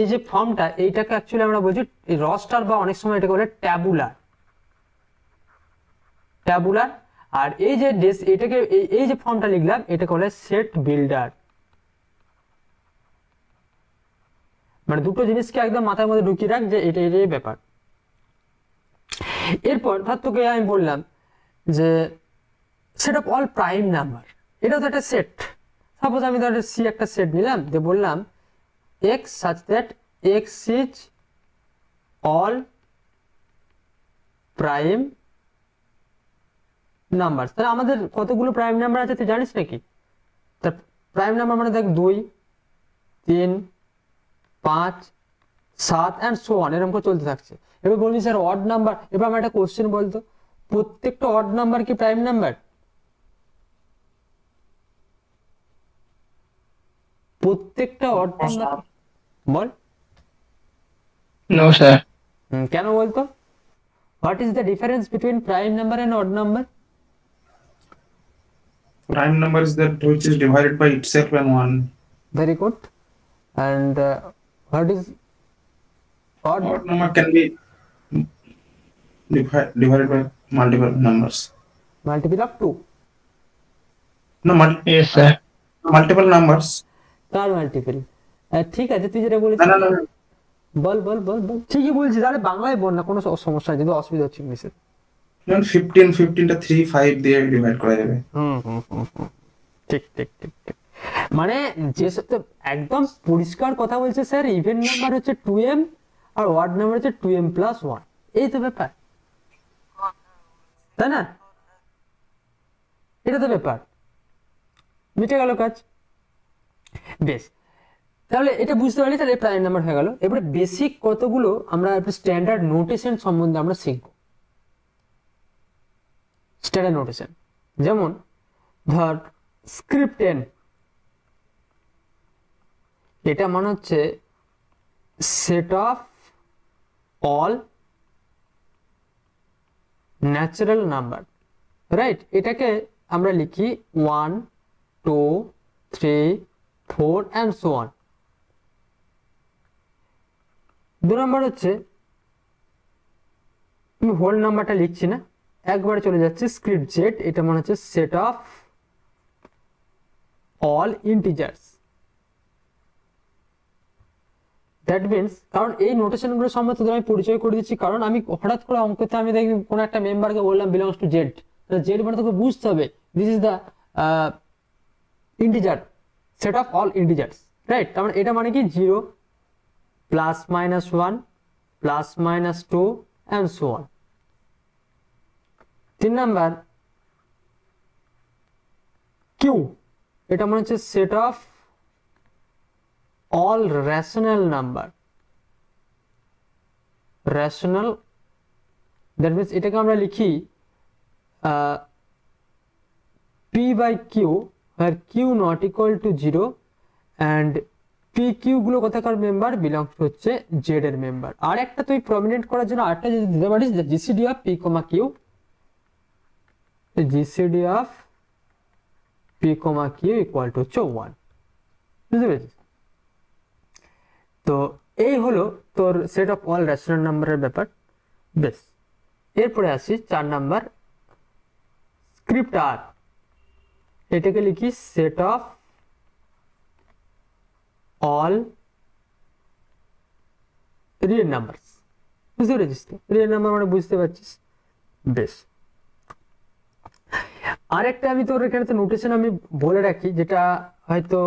এই যে ফর্মটা, এইটাকে অ্যাকচুয়ালি আমরা বলছি রস্টার, বা অনেক সময় এটাকে বলে ট্যাবুলার, ট্যাবুলার। আর এই যে এটাকে এই যে ফর্মটা লিখলাম এটাকে বলে সেট বিল্ডার। মানে দুটো জিনিসকে একদম মাথার মধ্যে ঢুকিয়ে রাখ যে এটাই ব্যাপার। এরপর ধর তোকে আমি বললাম যে set of all prime number, এটা তো একটা সেট। সাপোজ আমি ধর সি একটা সেট নিলাম, দিয়ে বললাম x such that x is all prime number. তাহলে আমাদের কতগুলো প্রাইম নাম্বার আছে তুই জানিস নাকি? তার প্রাইম নাম্বার মানে দেখ 2, 3, 5, 7 অ্যান্ড সো অন, এরকম করে চলতে থাকছে। এবার বলবি স্যার অড নাম্বার, এবার আমার একটা কোশ্চেন বলতো, প্রত্যেকটা অড নাম্বার কি প্রাইম নাম্বার? প্রত্যেকটা অড নাম্বার বল? No sir. কেন বলতো? What is the difference between prime number and odd number? Prime number is that which is divided by itself and 1. Very good. And what is odd? Odd number can be divided by multiple numbers. Multiple of 2. No, Yes sir. multiple numbers. Car multiple? ঠিক আছে, তুই যেটা বলেছিস No. বল বল বল বল। ঠিকই বলছিস, তাহলে বাংলায় বল না, কোনো সমস্যা নেই, কিন্তু অসুবিধা হচ্ছে ইংলিশে। যেমন 15টা 3, 5 দিয়ে ডিভাইড করা যাবে। ঠিক ঠিক ঠিক ঠিক। মানে যে তো একদম পরিষ্কার কথা বলছে স্যার, ইভেন নাম্বার হচ্ছে 2m আর ওয়ার্ড নাম্বার হচ্ছে 2m + 1, এই তো ব্যাপার, তাই না? এটা তো ব্যাপার, মিটে গেল কাজ। বেশ, তাহলে এটা বুঝতে পারলি, তাহলে প্রাইম নাম্বার হয়ে গেল। এবারে বেসিক কতগুলো আমরা স্ট্যান্ডার্ড নোটেশন সম্বন্ধে আমরা শিখব। স্ট্যান্ডার্ড নোটেশন যেমন ধর স্ক্রিপ্ট n, এটা মানে হচ্ছে set of all natural number, right? এটাকে আমরা লিখি 1, 2, 3, 4 অ্যান্ড সো অন। 2 নম্বর হচ্ছে আমি হোল নাম্বারটা লিখছি না, একবারে চলে যাচ্ছে স্ক্রিপ্ট জেড, এটা মনে হচ্ছে set of all integers. That means, কারণ এই নোটেশনগুলো সম্বন্ধে তোদের আমি পরিচয় করে দিচ্ছি, কারণ আমি হঠাৎ করে অঙ্কতে আমি দেখি কোনো একটা মেম্বারকে বললাম বিলংস টু জেড, জেড মানে তোকে বুঝতে হবে this is the integer, set of all integers, right? তার মানে এটা মানে কি 0, +-1, +-2 and so on. 3 number Q, এটা মানে হচ্ছে set of all rational number, rational, that means এটাকে আমরা লিখি p/q where q not equal to 0 and pq গুলো কোথাকার মেম্বার, বিলংস হচ্ছে জেড এর মেম্বার। আর একটা তুই প্রমিনেন্ট করার জন্য আরেকটা যদি দিতে পারিস, GCD of p, q, GCD of p, q equal to হচ্ছে 1, বুঝতে পেরেছিস? তো এই হলো তোর সেট অফ অল রেশনাল নাম্বারের ব্যাপার। বেশ, এরপরে আসি 4 নাম্বার স্ক্রিপ্ট আর, এটাকে লিখি set of all real numbers, বুঝতে পেরেছিস তো? রিয়েল নাম্বার মানে বুঝতে পারছিস, বেশ, আরেকটা আমি তোর এখানে তো নোটেশন আমি বলে রাখি, যেটা হয়তো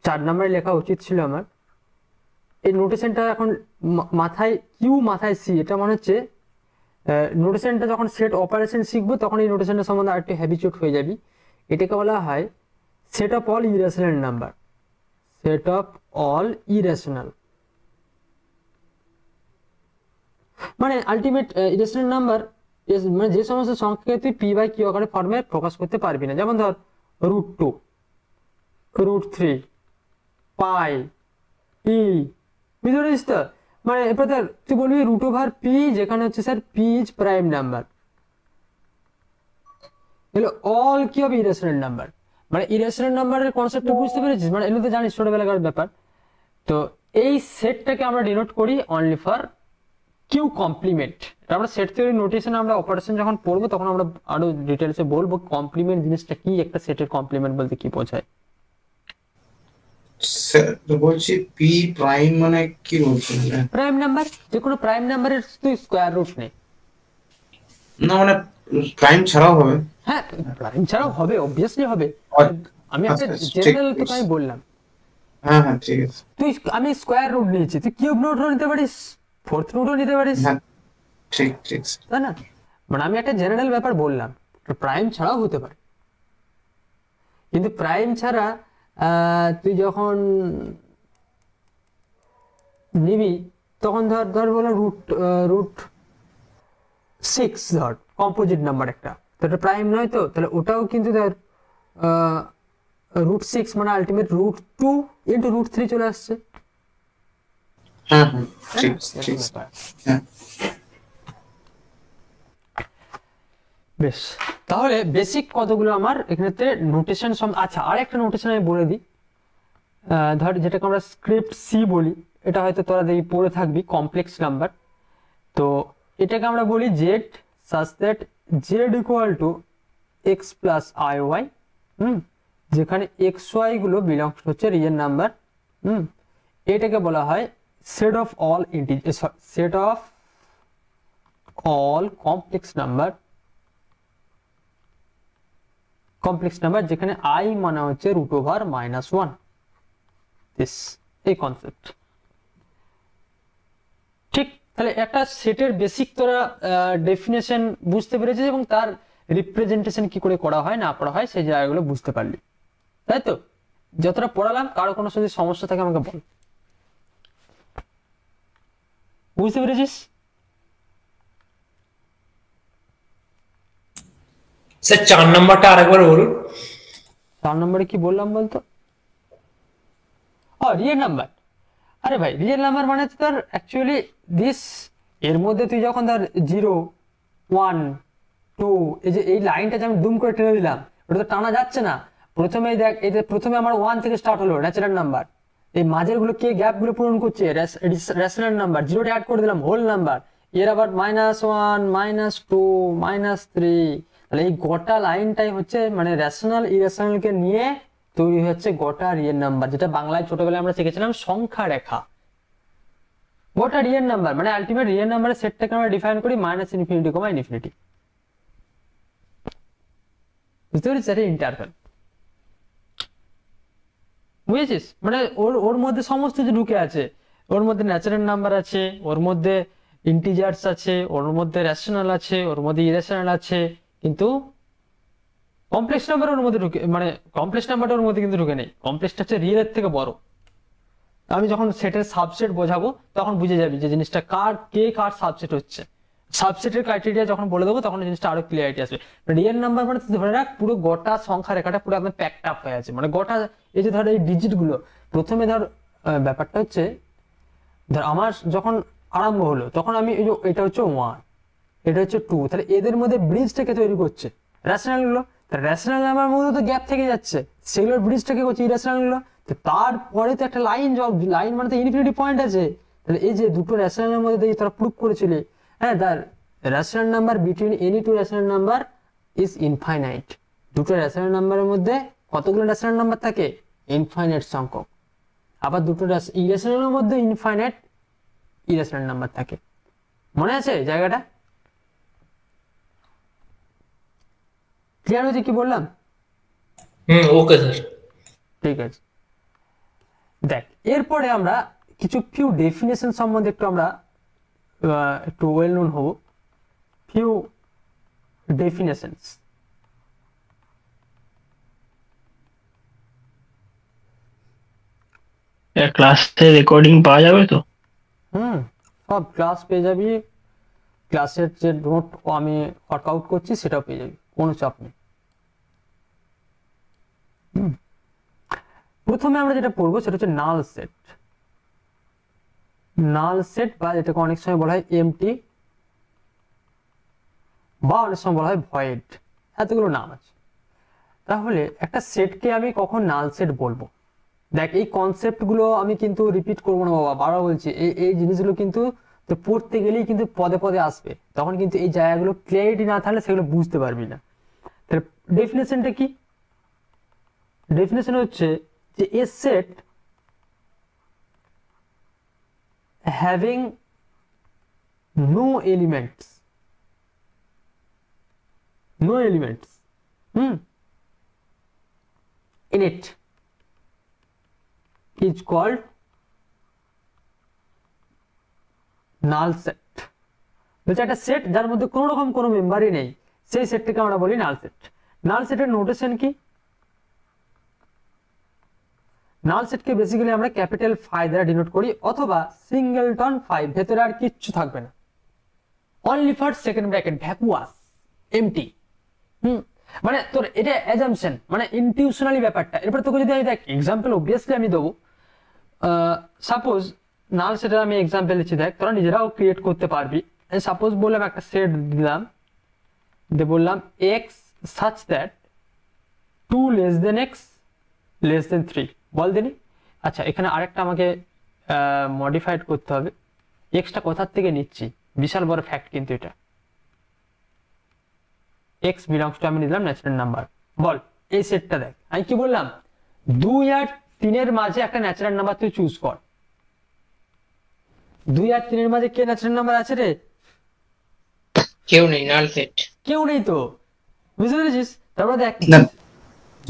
4 নম্বরে লেখা উচিত ছিল আমার। এই নোটেশনটা এখন মাথায় কিউ মাথায় সি, এটা মনে হচ্ছে নোটেশনটা যখন সেট অপারেশন শিখবো তখন এই নোটেশনটা সম্বন্ধে আরেকটু হ্যাবিচুয়েট হয়ে যাবি। এটাকে বলা হয় set of all irrational number. Set of all irrational মানে আলটিমেট ইরেশনাল নাম্বার, মানে যে সমস্ত সংখ্যাকে তুই পি বাই কিউ আকারে ফর্মে প্রকাশ করতে পারবি না, যেমন ধর √2, √3, পাই, ই, বুঝতে পারছিস তো? মানে এরপর ধর তুই বলবি √p, যেখানে হচ্ছে sir P is prime number. এগুলো অল কি হবে? Irrational number. মানে ইরেশনাল নাম্বারের কনসেপ্টটা বুঝতে পেরেছিস? মানে এগুলো তো জানিস ছোটবেলাকার ব্যাপার। তো এই সেটটাকে আমরা ডিনোট করি অনলি ফর কিউ কমপ্লিমেন্ট। আমরা সেট থিওরি নোটেশন আমরা অপারেশন যখন পড়বো তখন আমরা আরো ডিটেলসে বলবো কমপ্লিমেন্ট জিনিসটা কি, একটা সেটের কমপ্লিমেন্ট বলতে কি বোঝায়। স্যার বলছি পি প্রাইম মানে কি বলছেন? প্রাইম নাম্বার, যে কোনো প্রাইম নাম্বারের তুই স্কয়ার রুট নে। না মানে প্রাইম ছাড়াও হবে? হ্যাঁ, প্রাইম ছাড়াও হবে, অবভিয়াসলি হবে। আমি একটা আচ্ছা, জেনারেল ঠিক তোকে আমি বললাম। হ্যাঁ হ্যাঁ ঠিক আছে। আমি স্কয়ার রুট নিয়েছি, তুই কিউব রুটও নিতে পারিস, ফোর্থ রুটও নিতে পারিস, হ্যাঁ ঠিক ঠিক। তাই না? মানে আমি একটা জেনারেল ব্যাপার বললাম, প্রাইম ছাড়াও হতে পারে। কিন্তু প্রাইম ছাড়া তুই যখন নিবি তখন ধর বলো √6, ধর কম্পোজিট নাম্বার একটা, তো এটা প্রাইম নয় তো, তাহলে ওটাও কিন্তু ধর √6 মানে আলটিমেট √2 ইন্টু √3 চলে আসছে। হ্যাঁ হ্যাঁ ঠিক ঠিক। হ্যাঁ বেশ, তাহলে বেসিক কতগুলো আমার এখানেতে নোটেশন। আচ্ছা, আরেকটা নোটেশন আমি বলে দিই, ধর যেটাকে আমরা স্ক্রিপ্ট সি বলি, এটা হয়তো তোরা দেখি পড়ে থাকবি, কমপ্লেক্স নাম্বার। তো এটাকে আমরা বলি z such that z equal to x plus i y, যেখানে এক্স ওয়াই গুলো বিলংস হচ্ছে রিয়েল নাম্বার। এটাকে বলা হয় set of all set of all complex number. Complex number যেখানে আই মানে হচ্ছে √(-1), দিস এই কনসেপ্ট। ঠিক, তাহলে একটা সেটের বেসিক তোরা ডেফিনেশন বুঝতে পেরেছিস এবং তার রিপ্রেজেন্টেশন কি করে করা হয় না করা হয় সেই জায়গাগুলো বুঝতে পারলি, তাই তো? যতটা পড়ালাম, কারো কোনো যদি সমস্যা থাকে আমাকে বল। বুঝতে পেরেছিস? স্যার 4 নাম্বারটা আরেকবার বলুন। 4 নম্বরে কি বললাম বলতো? Real number. আরে ভাই, রিয়েল নাম্বার মানে তোর অ্যাকচুয়ালি দিস, এর মধ্যে তুই যখন ধর 0, 1, 2, এই যে এই লাইনটা যে আমি দুম করে টেনে দিলাম, ওটা তো টানা যাচ্ছে না। প্রথমেই দেখ, এই যে প্রথমে আমার 1 থেকে স্টার্ট হলো ন্যাচারাল নাম্বার, এই মাঝের গুলো কে গ্যাপ গুলো পূরণ করছে? Rational number. 0টা অ্যাড করে দিলাম, হোল নাম্বার। এর আবার -1, -2, -3, তাহলে এই গোটা লাইনটাই হচ্ছে মানে রেশনাল ইরেশনাল কে নিয়ে তৈরি হচ্ছে গোটা রিয়েল নাম্বার, যেটা বাংলায় ছোটবেলায় আমরা শিখেছিলাম সংখ্যা রেখা। গোটা রিয়েল নাম্বার মানে আলটিমেট রিয়েল নাম্বারের সেটটাকে আমরা ডিফাইন করি -∞, বুঝতে পেরেছিস? এটা ইন্টারভ্যাল, বুঝেছিস? মানে ওর মধ্যে সমস্ত যে ঢুকে আছে, ওর মধ্যে ন্যাচারাল নাম্বার আছে, ওর মধ্যে ইন্টিজার্স আছে, ওর মধ্যে রেশনাল আছে, ওর মধ্যে ইরেশনাল আছে, কিন্তু কমপ্লেক্স নাম্বার ওর মধ্যে ঢুকে, মানে কমপ্লেক্স নাম্বারটা ওর মধ্যে কিন্তু ঢুকে নেই। কমপ্লেক্সটা হচ্ছে রিয়েলের থেকে বড়। আমি যখন সেটের সাবসেট বোঝাবো তখন বুঝে যাবি যে জিনিসটা কার সাবসেট হচ্ছে। সাবসেটের ক্রাইটেরিয়া যখন বলে দেবো তখন জিনিসটা আরো ক্লিয়ারিটি আসবে। রিয়েল নাম্বার মানে ধরে রাখ পুরো গোটা সংখ্যা রেখাটা পুরো একদম প্যাকড আপ হয়ে আছে, মানে গোটা এই যে ধর এই ডিজিট গুলো প্রথমে ধর ব্যাপারটা হচ্ছে ধর আমার যখন আরম্ভ হলো তখন আমি এই যে এটা হচ্ছে 1, এটা হচ্ছে 2, তাহলে এদের মধ্যে ব্রিজটাকে তৈরি করছে রেশনাল গুলো। রেশনাল নাম্বার মধ্যে তো গ্যাপ থেকে যাচ্ছে, সেগুলোর ব্রিজটাকে করছে ইরেশনাল গুলো। তো তারপরে তো একটা লাইন মানে তো ইনফিনিটি পয়েন্ট আছে। তাহলে এই যে দুটো রেশনালের মধ্যে দিয়ে তারা প্রুভ করেছিলে, হ্যাঁ, the rational number between any two rational number is infinite. দুটো রেশনাল নাম্বারের মধ্যে কতগুলো রেশনাল নাম্বার থাকে? ইনফাইনাইট সংখ্যক। আবার দুটো ইরেশনালের মধ্যে ইনফাইনাইট ইরেশনাল নাম্বার থাকে। মনে আছে জায়গাটা? ক্লিয়ার হয়েছে কি বললাম? Okay sir. ঠিক আছে, দেখ এরপরে আমরা কিছু ফিউ ডেফিনেশন সম্বন্ধে একটু আমরা একটু ওয়েল নোন হব। Few definitions. ক্লাসে রেকর্ডিং পাওয়া যাবে তো? সব ক্লাস পেয়ে যাবি, ক্লাসের যে নোট আমি ওয়ার্কআউট করছি সেটাও পেয়ে যাবি, কোনো চাপ নেই। প্রথমে আমরা যেটা পড়বো সেটা হচ্ছে নাল সেট। নাল সেট বা যেটাকে অনেক সময় বলা হয় এমটি বা অনেক সময় বলা হয় ভয়েড, এতগুলো নাম আছে। তাহলে একটা সেটকে আমি কখন নাল সেট বলবো? দেখ এই কনসেপ্ট গুলো আমি কিন্তু রিপিট করবো না বাবা, বারবার বলছি এই জিনিসগুলো কিন্তু তো পড়তে গেলেই কিন্তু পদে পদে আসবে, তখন কিন্তু এই জায়গাগুলো ক্লিয়ারিটি না থাকলে সেগুলো বুঝতে পারবি না। তাহলে ডেফিনেশনটা কি? ডেফিনেশন হচ্ছে যে a set having no elements, no elements in it is called null set। বলছে একটা সেট যার মধ্যে কোনো রকম কোনো মেম্বারই নেই, সেই সেটটাকে আমরা বলি নাল সেট। নাল সেটের নোটেশন কি? নাল সেটকে বেসিক্যালি আমরা ক্যাপিটাল ফাই দ্বারা ডিনোট করি অথবা সিঙ্গেলটন ফাই, ভেতরে আর কিচ্ছু থাকবে না, only for second bracket vacuous empty. মানে তোর এটা অ্যাজাম্পশন, মানে ইনটিউশনালি ব্যাপারটা। এরপর তোকে যদি আমি দেখ এক্সাম্পল অবভিয়াসলি আমি দেবো, সাপোজ নাল সেটের আমি এক্সাম্পল দিচ্ছি, দেখ তোরা নিজেরাও ক্রিয়েট করতে পারবি। সাপোজ বললাম একটা সেট দিলাম, দিয়ে বললাম x such that 2 less than x less than 3, বল দিনি। আচ্ছা এখানে আরেকটা আমাকে মডিফাইড করতে হবে, এক্সটা কোথার থেকে নিচ্ছি, বিশাল বড় ফ্যাক্ট কিন্তু এটা। x belongs to আমি নিলাম ন্যাচারাল নাম্বার। বল এই সেটটা দেখ, আমি কি বললাম 2 আর 3 এর মাঝে একটা ন্যাচারাল নাম্বার তুই চুজ কর। 2 আর 3 এর মাঝে কে ন্যাচারাল নাম্বার আছে রে? কেউ নেই, নাল সেট। কেউ নেই তো, বুঝতে পেরেছিস? তারপর দেখ না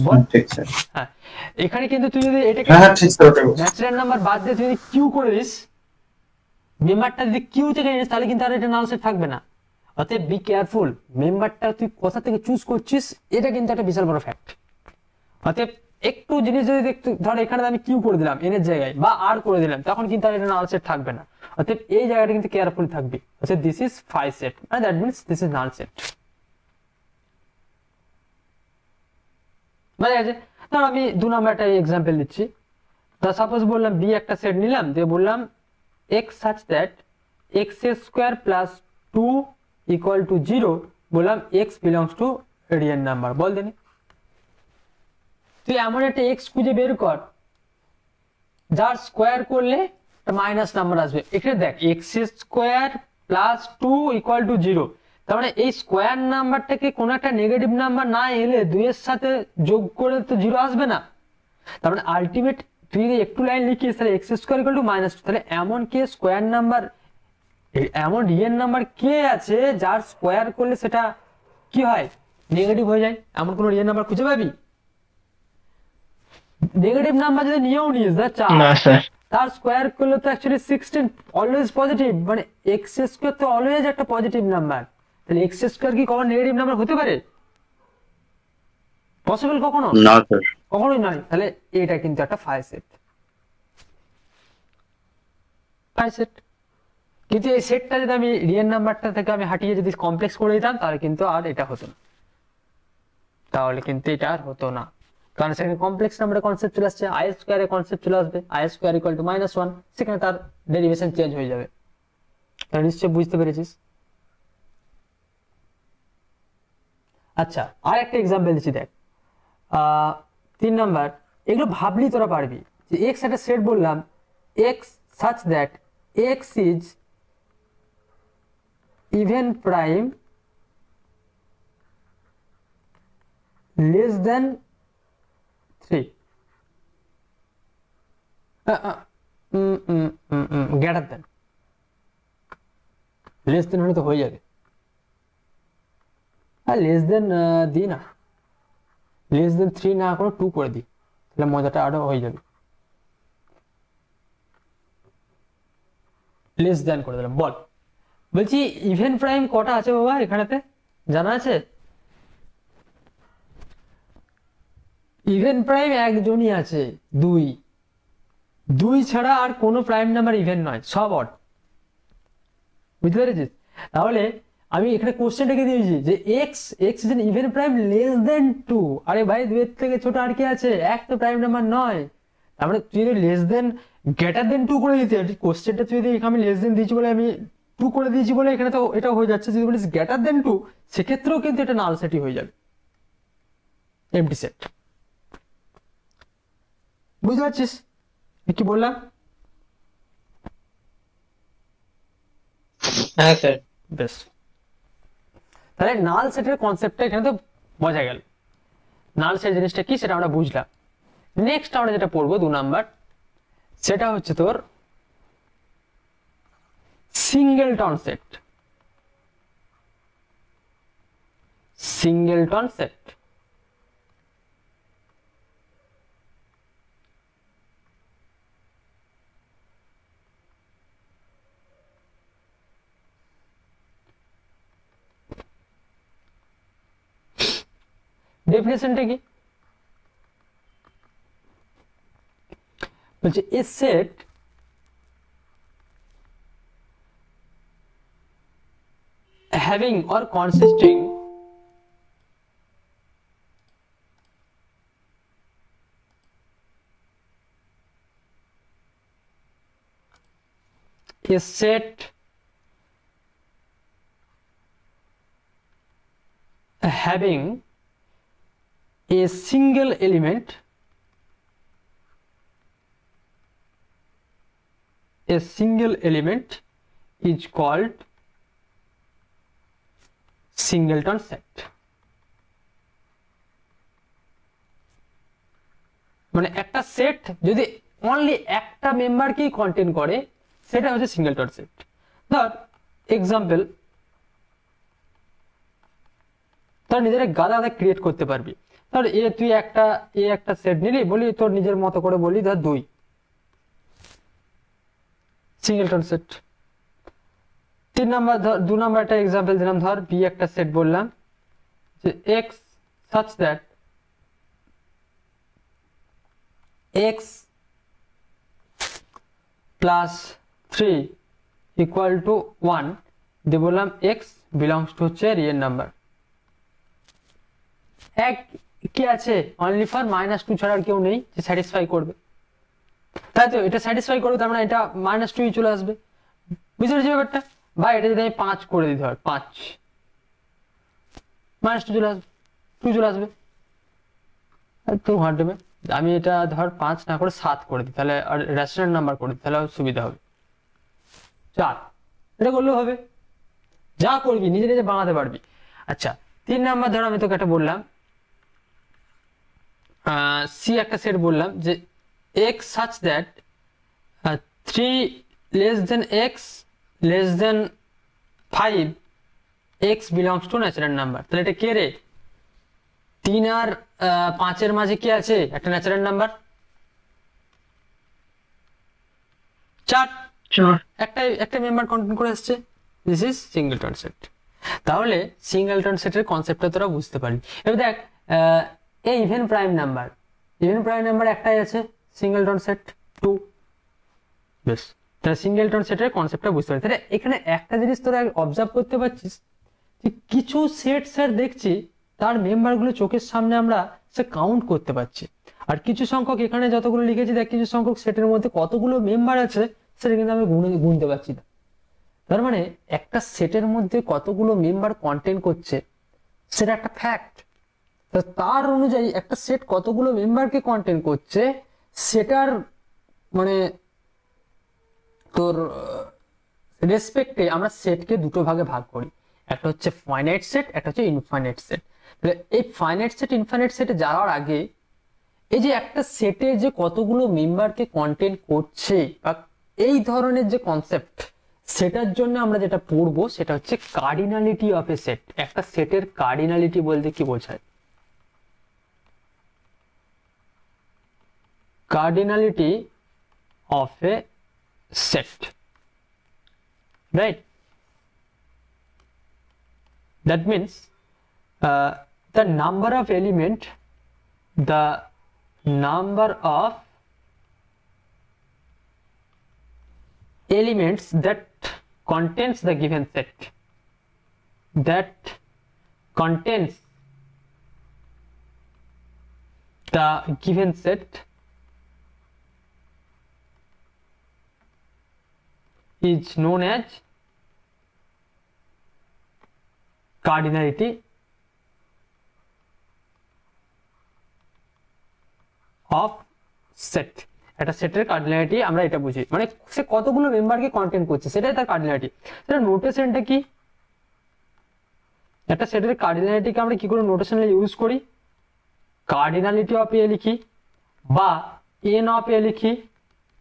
বল, ঠিক স্যার। হ্যাঁ এখানে কিন্তু তুই যদি এটাকে হ্যাঁ ঠিক স্যার, ওটাই বলছি। ন্যাচারাল নাম্বার বাদ দিয়ে তুই যদি কিউ করে দিস, মেম্বারটা যদি কিউ থেকে নিস তাহলে কিন্তু আর এটা নাল সেট থাকবে না। অতএব বি কেয়ারফুল, মেম্বারটা তুই কোথা থেকে চুজ করছিস এটা কিন্তু একটা বিশাল বড় ফ্যাক্ট। অতএব একটু জিনিস যদি দেখতে, ধর এখানে আমি কিউ করে দিলাম এন এর জায়গায় বা আর করে দিলাম, তখন কিন্তু আর এটা নাল সেট থাকবে না। অতএব এই জায়গাটা কিন্তু কেয়ারফুল থাকবি। অতএব দিস ইজ ফাই সেট, মানে that means this is null set. মানে আছে, ধর আমি 2 নাম্বার একটা এক্সাম্পল দিচ্ছি। তা সাপোজ বললাম বি একটা সেট নিলাম, দিয়ে বললাম x such that x square plus 2 equal to 0, বললাম x belongs to real number. বল দেনি তুই এমন একটা এক্স খুঁজে বের কর যার স্কোয়ার করলে একটা মাইনাস নাম্বার আসবে। এখানে দেখ x square plus 2 equal to 0, তার মানে এই স্কোয়ার নাম্বারটাকে কোনো একটা নেগেটিভ নাম্বার না এলে 2 এর সাথে যোগ করে তো 0 আসবে না। তার মানে আলটিমেট তুই যদি একটু লাইন লিখিস তাহলে এক্স স্কোয়ার ইকুয়াল টু -2, তাহলে এমন কে স্কোয়ার নাম্বার, এমন রিয়েল নাম্বার কে আছে যার স্কোয়ার করলে সেটা কি হয়, নেগেটিভ হয়ে যায়? এমন কোন রিয়েল নাম্বার খুঁজে পাবি? নেগেটিভ নাম্বার যদি নিয়েও নিস না স্যার, তার স্কোয়ার করলে তো অ্যাকচুয়ালি 16 অলওয়েজ পজিটিভ, মানে এক্স স্কোয়ার তো অলওয়েজ একটা পজিটিভ নাম্বার। তাহলে এক্স স্কোয়ার কি কখনো নেগেটিভ নাম্বার হতে পারে? পসিবল কখনো না স্যার, কখনোই নয়। তাহলে এটা কিন্তু একটা ফাই সেট, ফাই সেট। কিন্তু এই সেটটা যদি আমি রিয়েল নাম্বারটা থেকে আমি হাটিয়ে যদি কমপ্লেক্স করে দিতাম তাহলে কিন্তু আর এটা হতো না, তাহলে কিন্তু এটা আর হতো না, কারণ সেখানে কমপ্লেক্স নাম্বারের কনসেপ্ট চলে আসছে, আই স্কোয়ারের কনসেপ্ট চলে আসবে, আই স্কোয়ার ইকুয়াল টু -1, সেখানে তার ডেরিভেশন চেঞ্জ হয়ে যাবে। তাহলে নিশ্চয়ই বুঝতে পেরেছিস। আচ্ছা আর একটা এক্সাম্পল দিচ্ছি দেখ, 3 নাম্বার। এগুলো ভাবলি তোরা পারবি যে এক্স একটা সেট বললাম, x such that x is even prime less than 3, greater than, less than হলে তো হয়ে যাবে, আর less than দি না, লেস দেন 3 না করে 2 করে দিই, তাহলে মজাটা আরো হয়ে যাবে। লেস দেন করে দিলাম। বল, বলছি ইভেন প্রাইম কটা আছে বাবা এখানেতে, জানা আছে? ইভেন প্রাইম একজনই আছে, 2। 2 ছাড়া আর কোনো প্রাইম নাম্বার ইভেন নয়, সব অড। বুঝতে পেরেছিস? তাহলে আমি এখানে কোশ্চেন রেখে দিয়েছি যে x is an even prime less than 2। আরে ভাই 2 এর থেকে ছোট আর কি আছে? এক তো প্রাইম নাম্বার নয়। তারপরে তুই যদি লেস দেন গ্রেটার দেন 2 করে দিতে, কোশ্চেনটা তুই যদি আমি লেস দেন দিয়েছি বলে আমি 2 করে দিয়েছি বলে এখানে তো এটা হয়ে যাচ্ছে। যদি বলিস গ্রেটার দেন 2, সেক্ষেত্রেও কিন্তু এটা নাল সেটই হয়ে যাবে, এমটি সেট। বুঝতে পারছিস কি বললাম? হ্যাঁ স্যার। বেশ, তাহলে নাল সেটের কনসেপ্টটা এখানে তো বোঝা গেল। নাল সেট জিনিসটা কি সেটা আমরা বুঝলাম। নেক্সট আমরা যেটা পড়বো 2 নাম্বার, সেটা হচ্ছে তোর সিঙ্গেলটন সেট। সিঙ্গেলটন সেট ডেফিনেশনটা কি বলছে? A set having or consisting a set having a single element is called singleton set। মানে একটা সেট যদি অনলি একটা মেম্বারকেই কন্টেইন করে সেটা হচ্ছে সিঙ্গেলটন সেট। ধর এক্সাম্পল, তোর নিজের গাদা ক্রিয়েট করতে পারবি। ধর তুই একটা সেট নিলি, বলি তোর নিজের মতো করে বলি ধর 2, সিঙ্গেলটন সেট। 3 নাম্বার ধর 2 নাম্বারটা এক্সাম্পল দিলাম, ধর বি একটা সেট বললাম যে x such that x plus 3 equal to 1 দিয়ে বললাম এক্স বিলংস টু হচ্ছে রিয়েল নাম্বার। এক কি আছে? অনলি ফর -2 ছাড়া আর কেউ নেই যে স্যাটিসফাই করবে, তাই তো? এটা স্যাটিসফাই করবে, তার মানে এটা -2 চলে আসবে। বুঝতে পেরেছি ব্যাপারটা? বা এটা যদি আমি 5 করে দিতে হয়, 5 -2 চলে আসবে, 2 চলে আসবে। তো হাঁটবে, আমি এটা ধর 5 না করে 7 করে দিই, তাহলে আর রেশনাল নাম্বার করে দিই, তাহলে সুবিধা হবে। 4 এটা করলেও হবে, যা করবি নিজে নিজে বানাতে পারবি। আচ্ছা 3 নাম্বার ধর আমি তোকে একটা বললাম, সি একটা সেট বললাম যে x such that 3 less than x less than 5 x belongs two natural number. তাহলে এটা কে রে? 3 আর 5 এর মাঝে কি আছে? একটা ন্যাচারাল নাম্বার 4, একটা মেম্বার কন্টেইন করে আসছে। This is singleton set. তাহলে সিঙ্গেলটন সেটের কনসেপ্টটা তোরা বুঝতে পারলি। এবার দেখ এই ইভেন প্রাইম নাম্বার একটাই আছে, সিঙ্গেলটন সেট 2। বেশ, তাহলে সিঙ্গেলটন সেটের কনসেপ্টটা বুঝতে পারলি। তাহলে এখানে একটা জিনিস তোরা অবজার্ভ করতে পারছিস যে কিছু সেট স্যার দেখছি তার মেম্বারগুলো চোখের সামনে আমরা সে কাউন্ট করতে পারছি, আর কিছু সংখ্যক এখানে যতগুলো লিখেছি দেখ কিছু সংখ্যক সেটের মধ্যে কতগুলো মেম্বার আছে সেটা কিন্তু আমি গুনতে পারছি না। তার মানে একটা সেটের মধ্যে কতগুলো মেম্বার কন্টেইন করছে সেটা একটা ফ্যাক্ট। তার অনুযায়ী একটা সেট কতগুলো মেম্বারকে কন্টেইন করছে সেটার মানে তোর রেসপেক্টে আমরা সেটকে দুটো ভাগে ভাগ করি, একটা হচ্ছে ফাইনাইট সেট, একটা হচ্ছে ইনফাইনাইট সেট। তাহলে এই ফাইনাইট সেট ইনফাইনাইট সেটে যাওয়ার আগে এই যে একটা সেটে যে কতগুলো মেম্বারকে কন্টেইন করছে বা এই ধরনের যে কনসেপ্ট, সেটার জন্য আমরা যেটা পড়বো সেটা হচ্ছে কার্ডিনালিটি অফ এ সেট। একটা সেটের কার্ডিনালিটি বলতে কি বোঝায়? cardinality of a set, right? That means the number of elements that contains the given set, is known as cardinality of set. একটা সেটের কার্ডিনালিটি আমরা এটা বুঝি, মানে সে কতগুলো মেম্বারকে কন্টেন্ট করছে সেটাই তার কার্ডিনালিটি। সেটা নোটেশনটা কি? একটা সেটের কার্ডিনালিটিকে আমরা কি করে নোটেশনে ইউজ করি? কার্ডিনালিটি অফ এ লিখি, বা এন অফ এ লিখি,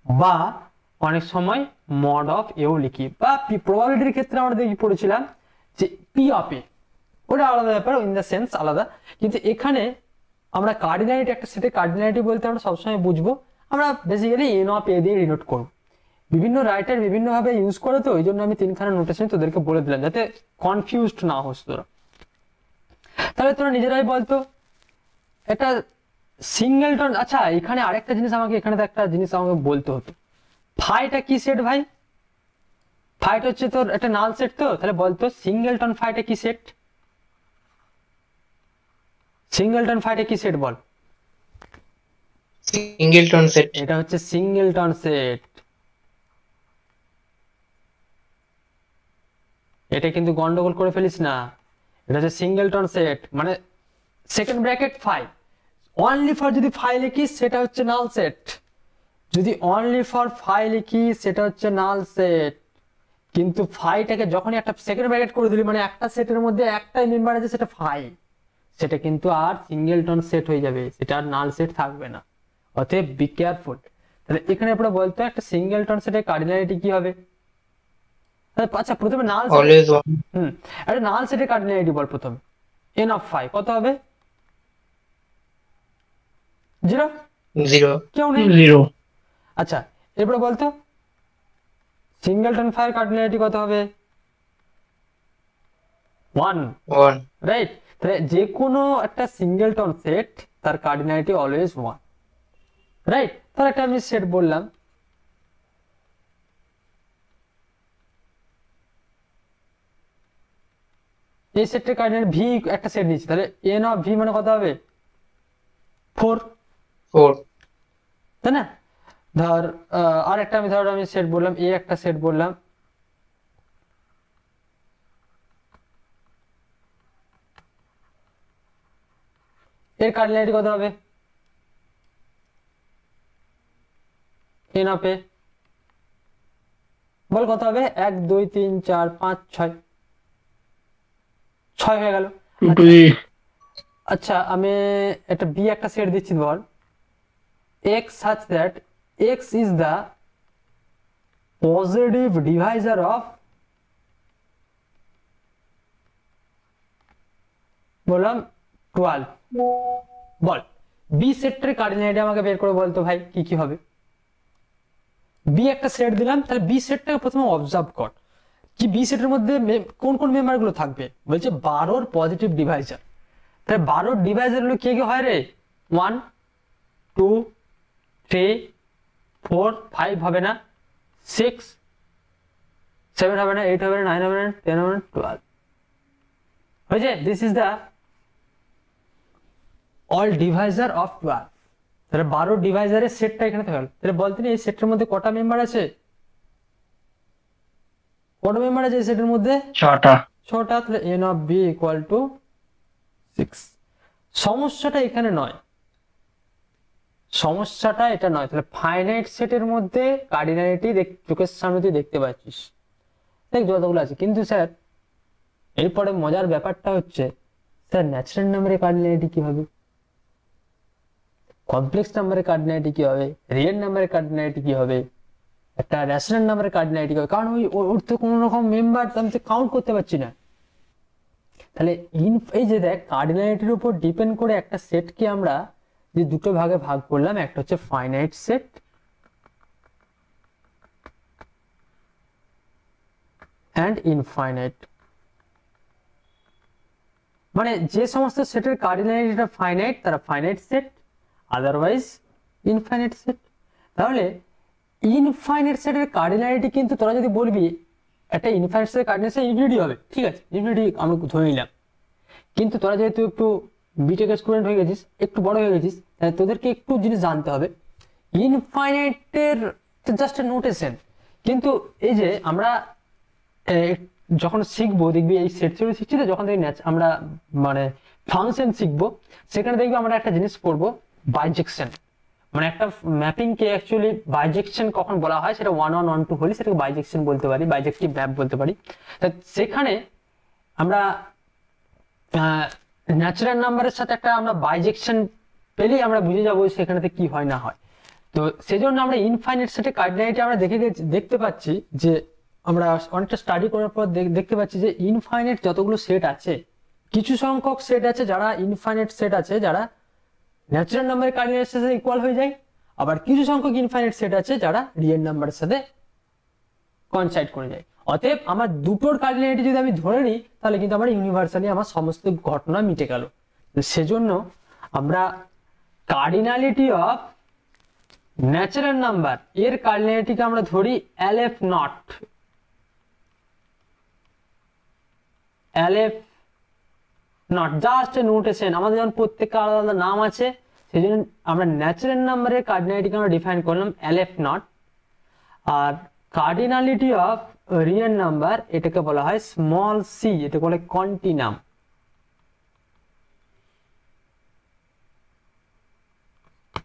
বা অনেক সময় মড অফ এও লিখি, বা প্রবাবিলিটির ক্ষেত্রে আমরা দেখি পড়েছিলাম যে পি অফ এ, ওটা আলাদা ব্যাপার, ইন দ্য সেন্স আলাদা। কিন্তু এখানে আমরা কার্ডিনালিটি, একটা সেটের কার্ডিনালিটি বলতে আমরা সবসময় বুঝবো আমরা বেসিক্যালি এন অফ এ দিয়ে ডিনোট করব। বিভিন্ন রাইটার বিভিন্নভাবে ইউজ করে, তো এই জন্য আমি তিনখানা নোটেশন তোদেরকে বলে দিলাম যাতে কনফিউজড না হোস তোরা। তাহলে তোরা নিজেরাই বলতো একটা সিঙ্গেলটন। আচ্ছা, এখানে আরেকটা জিনিস আমাকে, এখানে তো একটা জিনিস আমাকে বলতে হতো, ফাইটা কি সেট ভাই? ফাইট হচ্ছে তোর একটা নাল সেট, তো তাহলে বলতো সিঙ্গেলটন ফাইটা কি সেট? সিঙ্গেলটন ফাইটা কি সেট বল? Singleton set. এটা হচ্ছে সিঙ্গেলটন সেট। এটা কিন্তু গন্ডগোল করে ফেলিস না, এটা হচ্ছে সিঙ্গেলটন সেট, মানে second bracket phi, only for যদি ফাই লিখি সেটা হচ্ছে নাল সেট, যদি অনলি ফর ফাই লিখি সেটা হচ্ছে নাল সেট। কিন্তু ফাইটাকে যখনই একটা সেকেন্ড ব্র্যাকেট করে দিলি, মানে একটা সেটের মধ্যে একটাই মেম্বার আছে সেটা ফাই, সেটা কিন্তু আর সিঙ্গেলটন সেট হয়ে যাবে, সেটা আর নাল সেট থাকবে না। অতএব বি কেয়ারফুল। তাহলে এখানে আপনারা বলতো একটা সিঙ্গেলটন সেটের কার্ডিনালিটি কি হবে? আচ্ছা, প্রথমে নাল সেট, একটা নাল সেটের কার্ডিনালিটি বল প্রথমে। এন অফ ফাই কত হবে? 0 0, কেউ নেই 0। আচ্ছা, এরপরে বলতো সিঙ্গেলটন ফাই এর কার্ডিনালিটি কত হবে? 1, রাইট? তাহলে যে কোনো একটা সিঙ্গেলটন সেট তার কার্ডিনালিটি অলওয়েজ 1, রাইট? তাহলে একটা আমি সেট বললাম, এই সেটের কার্ডিনালিটি ভি, একটা সেট নিচ্ছি, তাহলে এন অফ ভি মানে কত হবে? 4, তাই না? ধর আর একটা আমি সেট বললাম, এ একটা সেট বললাম, এর কার্ডিনালিটি কত হবে? এন অফ এ বল কত হবে? 1 2 3 4 5 6, 6 হয়ে গেল। আচ্ছা, আমি একটা বি একটা সেট দিচ্ছি, বল x such that x is the positive divisor of, বললাম 12, বল বি সেটের কার্ডিনালিটি আমাকে বের করে বলতো ভাই কি কি হবে? বি একটা সেট দিলাম, তাহলে বি সেটটাকে প্রথমে অবজার্ভ কর কি বি সেটের মধ্যে কোন কোন মেম্বার গুলো থাকবে। বলছে 12 পজিটিভ ডিভাইজার, তাহলে 12 ডিভাইজার গুলো কে কে হয় রে? 1 2 3 4 5 হবে না, 6 7 হবে না, 8 হবে না, 9 হবে না, 10 হবে না, 12 হয়েছে। This is the all Deviser of 12। তাহলে 12 ডিভাইজারের সেটটা এখানে থাকলো। তাহলে বলতে এই সেটের মধ্যে কটা মেম্বার আছে? কটা মেম্বার আছে এই সেটের মধ্যে? 6টা। তাহলে n of b equal to 6। সমস্যাটা এখানে নয়, সমস্যাটা এটা নয়। তাহলে ফাইনাইট সেটের মধ্যে কার্ডিনালিটি চোখের সামনে তুই দেখতে পাচ্ছিস, দেখ যতগুলো আছে। কিন্তু স্যার এরপরে মজার ব্যাপারটা হচ্ছে, স্যার ন্যাচারাল নাম্বারের কার্ডিনালিটি কি হবে? কমপ্লেক্স নাম্বারের কার্ডিনালিটি কি হবে? রিয়েল নাম্বারের কার্ডিনালিটি কি হবে? একটা রেশনাল নাম্বারের কার্ডিনালিটি কি হবে? কারণ ওর তো কোনো রকম মেম্বার আমি তো কাউন্ট করতে পারছি না। তাহলে এই যে দেখ, কার্ডিনালিটির উপর ডিপেন্ড করে একটা সেটকে আমরা যে দুটো ভাগে ভাগ করলাম, একটা হচ্ছে ফাইনাইট সেট অ্যান্ড ইনফাইনাইট। মানে যে সমস্ত সেটের কার্ডিনালিটিটা ফাইনাইট তারা finite set, otherwise infinite set. তাহলে ইনফাইনাইট সেটের কার্ডিনালিটি কিন্তু তোরা যদি বলবি একটা ইনফাইনাইট সেটের কার্ডিনালিটি ইনফিনিটি হবে, ঠিক আছে, ইনফিনিটি আমরা ধরে নিলাম। কিন্তু তোরা যেহেতু একটু বিটেক স্টুডেন্ট হয়ে গেছিস, একটু বড় হয়ে গেছিস, তাহলে তোদেরকে একটু জিনিস জানতে হবে। ইনফাইনাইটের জাস্ট নোটেশন, কিন্তু এই যে আমরা যখন শিখবো দেখবি এই সেট থিওরি শিখছি তো, যখন দেখবি আমরা মানে ফাংশন শিখবো, সেখানে দেখবি আমরা একটা জিনিস পড়বো বাইজেকশন। মানে একটা ম্যাপিংকে অ্যাকচুয়ালি বাইজেকশন কখন বলা হয়, সেটা 1 1 1 2 হলে সেটাকে বাইজেকশন বলতে পারি, বাইজেক্টিভ ম্যাপ বলতে পারি। সেখানে আমরা ন্যাচারাল নাম্বারের সাথে একটা আমরা বাইজেকশন পেলেই আমরা বুঝে যাবো সেখানেতে কি হয় না হয়। তো সেজন্য আমরা ইনফাইনাইট সেটের কার্ডিনালিটি আমরা দেখতে পাচ্ছি যে আমরা অনেকটা স্টাডি করার পর দেখতে পাচ্ছি যে ইনফাইনাইট যতগুলো সেট আছে, কিছু সংখ্যক সেট আছে যারা ইনফাইনাইট সেট আছে যারা ন্যাচারাল নাম্বারের কার্ডিনালিটির সাথে ইকুয়াল হয়ে যায়, আবার কিছু সংখ্যক ইনফাইনাইট সেট আছে যারা রিয়েল নাম্বারের সাথে কনসাইড করে যায়। অতএব আমার দুটোর কার্ডিনালিটি যদি আমি ধরে নিই তাহলে কিন্তু আমার ইউনিভার্সালি আমার সমস্ত ঘটনা মিটে গেল। সেজন্য আমরা কার্ডিনালিটি অফ ন্যাচারাল নাম্বার এর কার্ডিনালিটিকে আমরা ধরি LF not, LF not just a notation. আমাদের যখন প্রত্যেকটা আলাদা আলাদা নাম আছে, সেই জন্য আমরা ন্যাচারাল নাম্বারের কার্ডিনালিটিকে আমরা ডিফাইন করলাম LF নট। আর কার্ডিনালিটি অফ রিয়েল নাম্বার এটাকে বলা হয় স্মল সি, এটাকে বলে কন্টিনাম।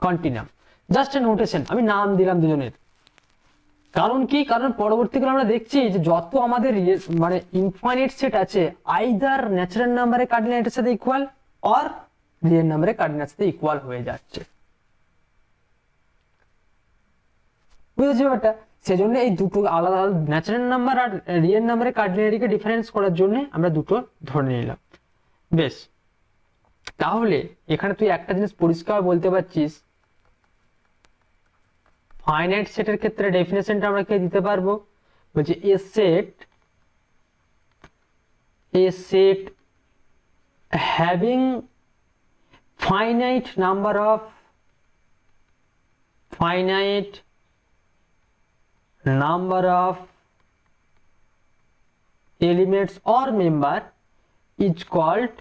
কন্টিনাম জাস্ট এ নোটেশন, আমি নাম দিলাম দুজনের। কারণ কি, কারণ পরবর্তীকালে আমরা দেখছি যে যত আমাদের মানে ইনফাইনাইট সেট আছে আইদার ন্যাচারাল নাম্বারের কার্ডিনালিটির সাথে ইকুয়াল অর রিয়েল নাম্বারের কার্ডিনালিটির সাথে ইকুয়াল হয়ে যাচ্ছে। বুঝেছি ব্যাপারটা? সেজন্য এই দুটো আলাদা আলাদা ন্যাচারাল নাম্বার আর রিয়েল নাম্বারের কার্ডিনালিটিকে ডিফারেন্স করার জন্য আমরা দুটো ধরে নিলাম। বেশ, তাহলে এখানে তুই একটা জিনিস পরিষ্কার বলতে পারছিস, ফাইনাইট সেটের ক্ষেত্রে ডেফিনেশনটা আমরা কি দিতে পারবো, বলছে a set having finite number of elements or member is called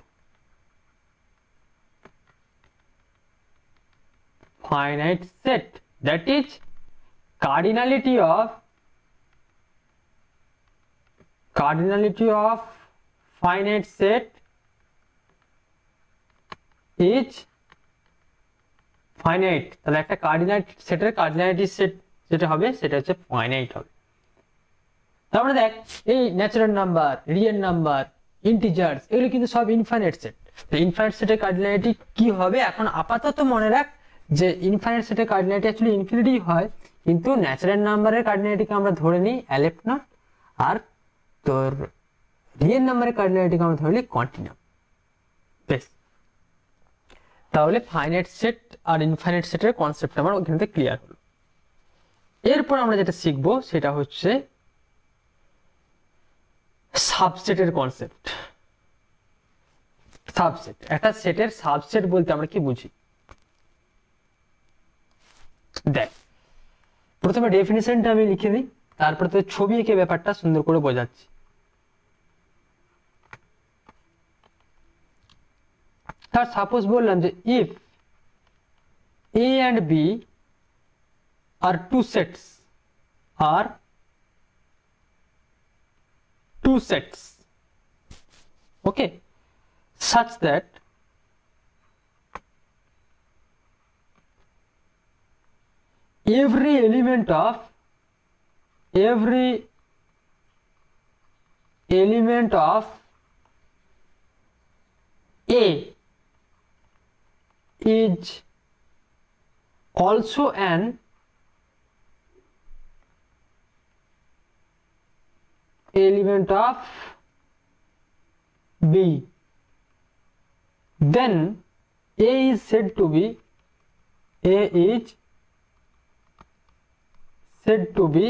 finite set. That is cardinality of finite set is finite. তাহলে একটা কার্ডিনালিটি সেটের কার্ডিনালিটি সেট যেটা হবে সেটা হচ্ছে ফাইনাইট হবে। তারপরে দেখ এই natural number, real number, integers এগুলো কিন্তু সব ইনফাইনাইট সেট। তো ইনফাইনাইট সেটের কার্ডিনালিটি কি হবে, এখন আপাতত মনে রাখ যে ইনফাইনাইট সেটের কার্ডিনালিটি অ্যাকচুয়ালি ইনফিনিটি হয়, কিন্তু ন্যাচারাল নাম্বারের কার্ডিনালিটিকে আমরা ধরে নিই LF নট, আর তোর রিয়েল নাম্বারের কার্ডিনালিটিকে আমরা ধরে নিই কন্টিনাম। বেশ, তাহলে ফাইনাইট সেট আর ইনফাইনাইট সেটের কনসেপ্ট আমার ওখান থেকে ক্লিয়ার হলো। এরপর আমরা যেটা শিখবো সেটা হচ্ছে সাবসেটের কনসেপ্ট। সাবসেট, একটা সেটের সাবসেট বলতে আমরা কি বুঝি দেখ, প্রথমে ডেফিনিশনটা আমি লিখে দিই, তারপর তো ছবি এঁকে ব্যাপারটা সুন্দর করে বোঝাচ্ছি। তার সাপোজ বললাম যে if A and B are two sets, okay, such that every element of A is also an element of B, then A is said to be A is said to be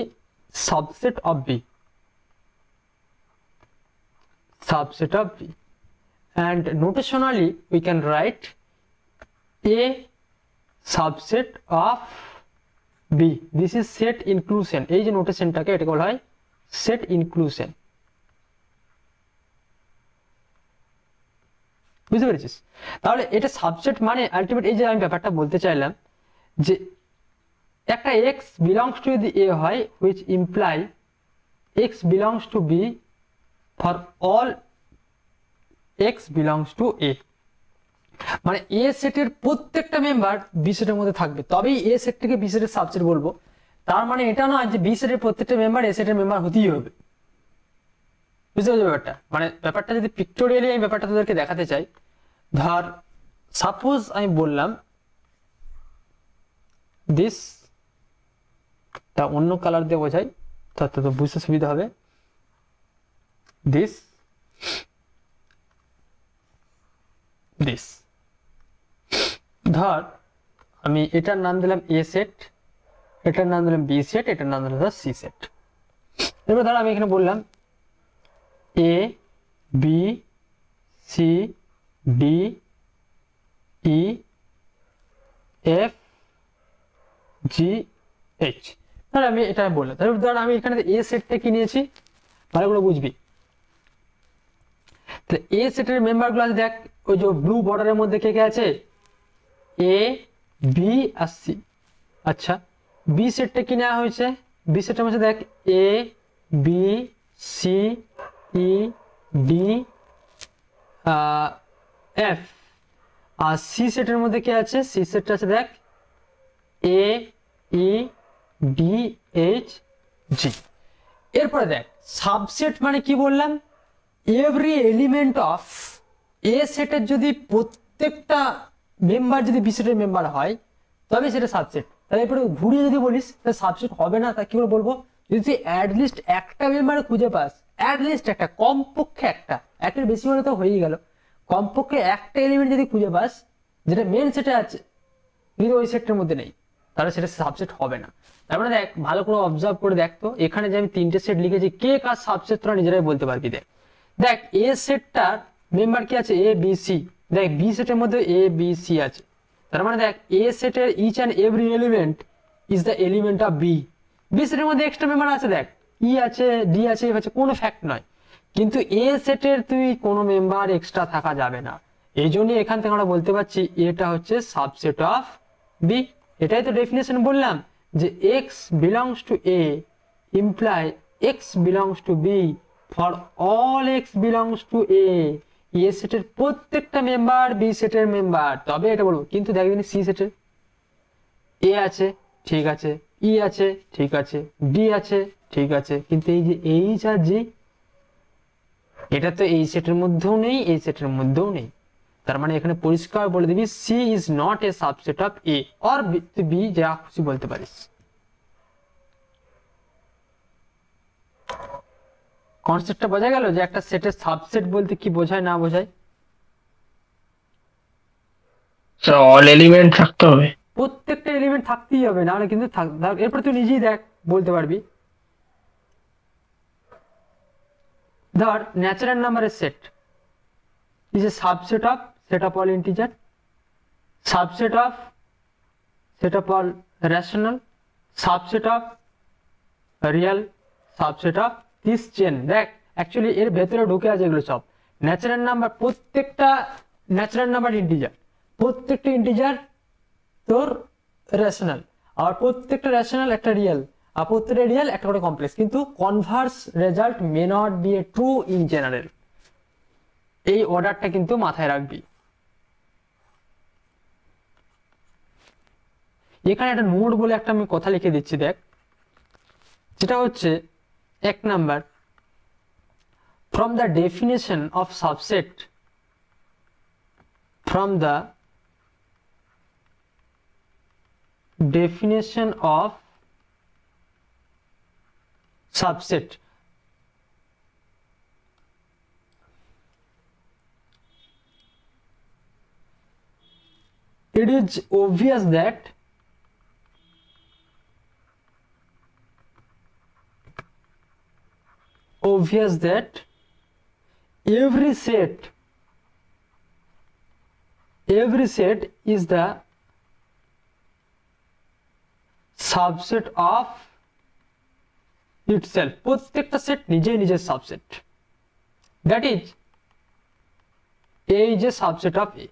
subset of B. Subset of B. And notationally we can write A subset of B. This is set inclusion. এই যে নোটেশনটাকে এটাকে বলা হয় set inclusion. বুঝতে পেরেছিস? তাহলে এটা subset মানে আলটিমেট, এই যে আমি ব্যাপারটা বলতে চাইলাম যে একটা x belongs to যদি A হয়, which imply x belongs to B for all x belongs to A. মানে A সেটের প্রত্যেকটা মেম্বার B সেটের মধ্যে থাকবে, তবেই A সেটটাকে B সেটের সাবসেট বলবো। তার মানে এটা নয় যে B সেটের প্রত্যেকটা মেম্বার A সেটের মেম্বার হতেই হবে। বুঝতে পারছো ব্যাপারটা? মানে ব্যাপারটা যদি পিক্টোরিয়ালি আমি ব্যাপারটা তোদেরকে দেখাতে চাই, ধর সাপোজ আমি বললাম দিস, তা অন্য কালার দিয়ে বোঝাই তাতে তো বুঝতে সুবিধা হবে। দিস ধর আমি এটার নাম দিলাম A সেট, এটার নাম দিলাম B সেট, এটার নাম দিলাম C সেট। এবার ধর আমি এখানে বললাম A B C D E F G H। ধর আমি এটা বললাম, ধর আমি এখানে A সেটটা কি নিয়েছি ভালো করে বুঝবি। তাহলে A সেটের মেম্বারগুলো আছে দেখ, ওই যে ব্লু বর্ডারের মধ্যে কে কে আছে, A B আর C। আচ্ছা B সেটটা কি নেওয়া হয়েছে, B সেটের মধ্যে দেখ A B C E D F। R C সেটের মধ্যে কি আছে, C সেটটা আছে দেখ A E D H G। এরপরে দেখ সাবসেট মানে কি বললাম, এভরি এলিমেন্ট অফ A সেটের যদি প্রত্যেকটা মেম্বার যদি B সেটের মেম্বার হয় তবে সেটা সাবসেট। তাহলে এরপরে ঘুরিয়ে যদি বলিস তাহলে সাবসেট হবে না, তা কি করে বলবো, যদি তুই অ্যাটলিস্ট একটা মেম্বার খুঁজে পাস, অ্যাটলিস্ট একটা, কমপক্ষে একটা, একের বেশি হলে তো হয়েই গেল, কমপক্ষে একটা এলিমেন্ট যদি খুঁজে পাস যেটা মেন সেটে আছে কিন্তু ওই সেটের মধ্যে নেই, তাহলে সেটা সাবসেট হবে না। তারপরে দেখ ভালো করে অবজার্ভ করে দেখ তো, এখানে যে আমি তিনটে সেট লিখেছি কে কার সাবসেট তোরা নিজেরাই বলতে পারবি। দেখ A সেটটার মেম্বার কি আছে A B C, দেখ B সেটের মধ্যে A B C আছে, তার মানে দেখ A সেটের each and every element is the element of B। B সেটের মধ্যে এক্সট্রা মেম্বার আছে দেখ E আছে D আছে F আছে, কোনো ফ্যাক্ট নয়, কিন্তু A সেটের তুই কোনো মেম্বার এক্সট্রা থাকা যাবে না। এই জন্যই এখান থেকে আমরা বলতে পারছি এটা হচ্ছে সাবসেট অফ B। এটাই তো ডেফিনেশন বললাম যে x belongs to A imply x belongs to B for all x belongs to A। A সেটের প্রত্যেকটা মেম্বার B সেটের মেম্বার, তবে এটা বলবো। কিন্তু দেখ C সেটের A আছে ঠিক আছে, E আছে ঠিক আছে, D আছে ঠিক আছে, কিন্তু এই যে H আর G এটা তো এই সেটের মধ্যেও নেই, এই সেটের মধ্যেও নেই। তার মানে এখানে পরিষ্কার বলে দিবি C is not a subset of A or B, যা খুশি বলতে পারিস। কনসেপ্টটা বোঝা গেল যে একটা সেটের সাবসেট বলতে কি বোঝায় না বোঝায়। অল এলিমেন্ট থাকতে হবে, প্রত্যেকটা এলিমেন্ট থাকতেই হবে, না হলে কিন্তু এরপর তুই নিজেই দেখ বলতে পারবি। ধর ন্যাচারাল নাম্বারের set is a subset of set of all integer, subset of set of all rational, subset of real, subset of this chain। দেখ অ্যাকচুয়ালি এর ভেতরে ঢুকে আছে এগুলো সব ন্যাচারাল নাম্বার, প্রত্যেকটা ন্যাচারাল নাম্বার ইন্টিজার, প্রত্যেকটা ইন্টিজার তোর রেশনাল, আর প্রত্যেকটা রেশনাল একটা রিয়েল, আর প্রত্যেকটা রিয়েল একটা করে কমপ্লেক্স, কিন্তু converse result may not be a true in general. এই অর্ডারটা কিন্তু মাথায় রাখবি। এখানে একটা নোট বলে একটা আমি কথা লিখে দিচ্ছি দেখ, যেটা হচ্ছে 1 number, from the definition of subset, from the definition of subset, it is obvious that obvious that every set is the subset of itself. প্রত্যেকটা সেট নিজে নিজের subset, that is A is a subset of A,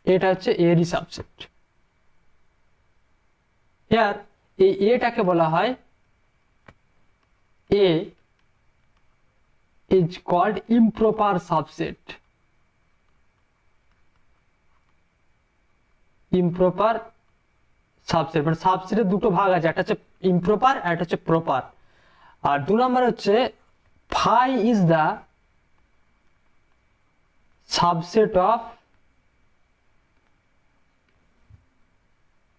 এটা হচ্ছে এরই subset. Here এই এটাকে বলা হয় এ is called improper subset. improper subset মানে সাবসেটের দুটো ভাগ আছে, একটা হচ্ছে ইমপ্রপার আর একটা হচ্ছে প্রপার। আর 2 নম্বর হচ্ছে phi is the subset of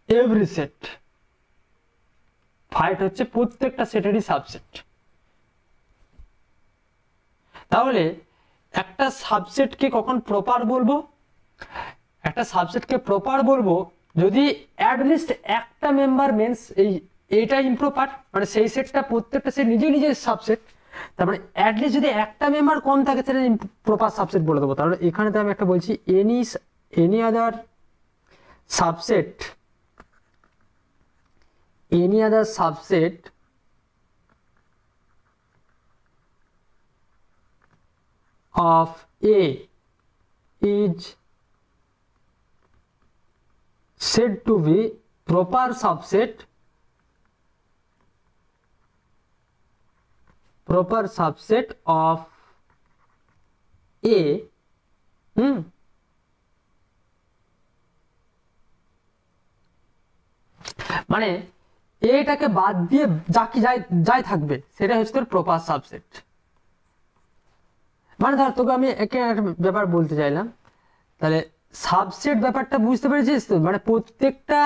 every set. phi হচ্ছে প্রত্যেকটা সেটেরই সাবসেট। তাহলে একটা সাবসেটকে কখন প্রপার বলবো? একটা সাবসেটকে প্রপার বলবো যদি অ্যাটলিস্ট একটা মেম্বার মেন্স এইটা ইমপ্রপার, মানে সেই সেটটা প্রত্যেকটা সেট নিজে নিজের সাবসেট, তারপরে অ্যাটলিস্ট যদি একটা মেম্বার কম থাকে সেটা প্রপার সাবসেট বলে দেবো। তাহলে এখানে তো আমি একটা বলছি any other subset of A is said to be proper subset of A, মানে এটাকে বাদ দিয়ে যাই থাকবে সেটা হচ্ছে তোর প্রপার সাবসেট। মানে ধর তোকে আমি একটা ব্যাপার বলতে চাইলাম, তাহলে সাবসেট ব্যাপারটা বুঝতে পেরেছিস তো? মানে প্রত্যেকটা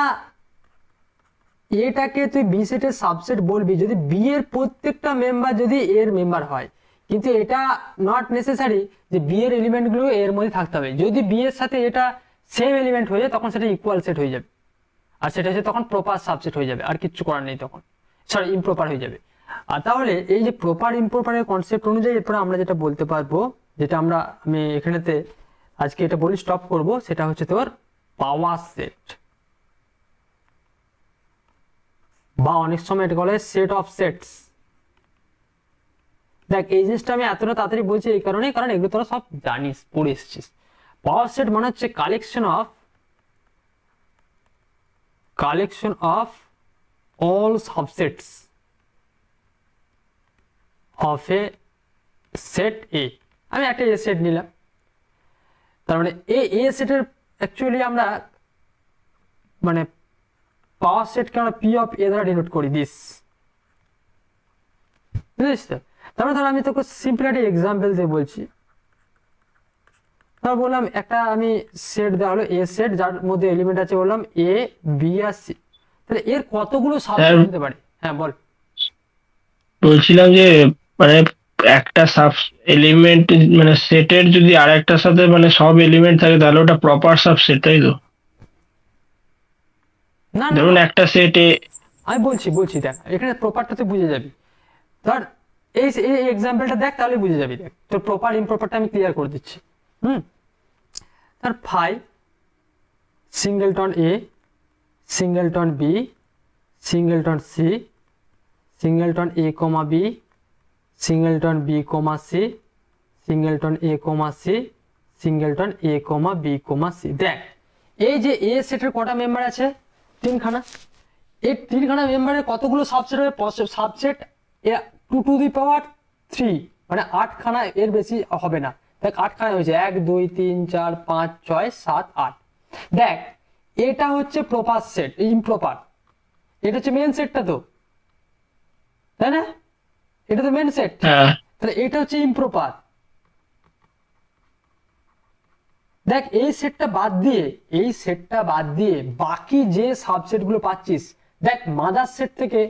এটাকে তুই বি সেটের সাবসেট বলবি যদি বি এর প্রত্যেকটা মেম্বার যদি এর মেম্বার হয়, কিন্তু এটা নট নেসেসারি যে বি এর এলিমেন্টগুলো এর মধ্যে থাকতে হবে। যদি বি এর সাথে এটা সেম এলিমেন্ট হয়ে যায় তখন সেটা ইকুয়াল সেট হয়ে যাবে, আর সেটা হচ্ছে তখন প্রপার সাবসেট হয়ে যাবে, আর কিচ্ছু করার নেই তখন, সরি ইমপ্রপার হয়ে যাবে। আর তাহলে এই যে প্রপার ইমপ্রপারের কনসেপ্ট অনুযায়ী এরপরে আমরা যেটা বলতে পারবো, যেটা আমি এখানেতে আজকে এটা বলি স্টপ করব, সেটা হচ্ছে তোর পাওয়ার সেট, বা অনেক সময় এটা বলে সেট অফ সেটস। দেখ এই জিনিসটা আমি এতটা তাড়াতাড়ি বলছি এই কারণেই, কারণ এগুলো তোরা সব জানিস, পড়ে এসেছিস। পাওয়ার সেট মানে হচ্ছে collection of all subsets of a set A। আমি একটা A সেট নিলাম, তার মানে A সেটের অ্যাকচুয়ালি আমরা মানে পাওয়ার সেটকে আমরা P of A দ্বারা ডিনোট করি দিস, বুঝেছিস তো? তারপরে ধর আমি তোকে সিম্পল একটা এক্সাম্পল দিয়ে বলছি। ধর বললাম একটা আমি সেট দেওয়া হলো A সেট, যার মধ্যে এলিমেন্ট আছে বললাম A B আর C। তাহলে এর কতগুলো সাবসেট হতে পারে? হ্যাঁ বল। বলছিলাম যে মানে একটা সাব এলিমেন্ট মানে সেটের যদি আরেকটার সাথে মানে সব এলিমেন্ট থাকে তাহলে ওটা প্রপার সাবসেট, তাই তো? না ধরুন একটা সেটে আমি বলছি দেখ এখানে প্রপারটা তুই বুঝে যাবি। ধর এই এক্সাম্পলটা দেখ তাহলে বুঝে যাবি। দেখ তোর প্রপার ইমপ্রপারটা আমি ক্লিয়ার করে দিচ্ছি। ধর phi singleton A, singleton B, singleton C, singleton A comma B, singleton B comma C, singleton A comma C, singleton A comma B comma C. দেখ এই যে এ সেটের কটা মেম্বার আছে? 3খানা। এই 3খানা মেম্বারের কতগুলো সাবসেট হবে? সাবসেট 2 to the power 3, মানে 8খানা, এর বেশি হবে না। দেখ 8খানা হয়েছে, 1 2 3 4 5 6 7 8। দেখ এটা হচ্ছে প্রপার সেট, ইমপ্রপার। এটা হচ্ছে মেন সেটটা তো, তাই না? এটা তো মেন সেট, তাহলে এটা হচ্ছে ইমপ্রপার। দেখ এই সেটটা বাদ দিয়ে বাকি যে সাবসেট গুলো পাচ্ছিস, দেখ মাদার সেট থেকে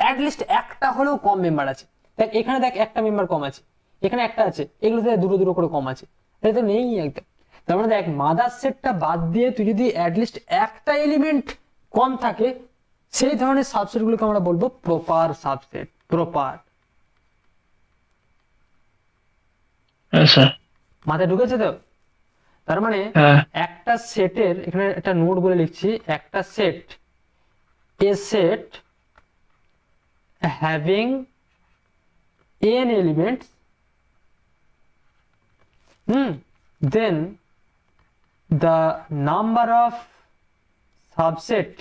অ্যাটলিস্ট একটা হলেও কম মেম্বার আছে। দেখ এখানে দেখ একটা মেম্বার কম আছে, এখানে একটা আছে, এগুলো থেকে দুটো করে কম আছে, এটা তো নেই একদম। তার মানে দেখ মাদার সেটটা বাদ দিয়ে তুই যদি অ্যাটলিস্ট একটা এলিমেন্ট কম থাকে, সেই ধরনের সাবসেট গুলোকে আমরা বলবো প্রপার সাবসেট। প্রপার হ্যাঁ স্যার। মাথায় ঢুকেছে তো? তার মানে হ্যাঁ একটা সেটের, এখানে একটা নোট বলে লিখছি, একটা set, a set having n elements, then the number of subset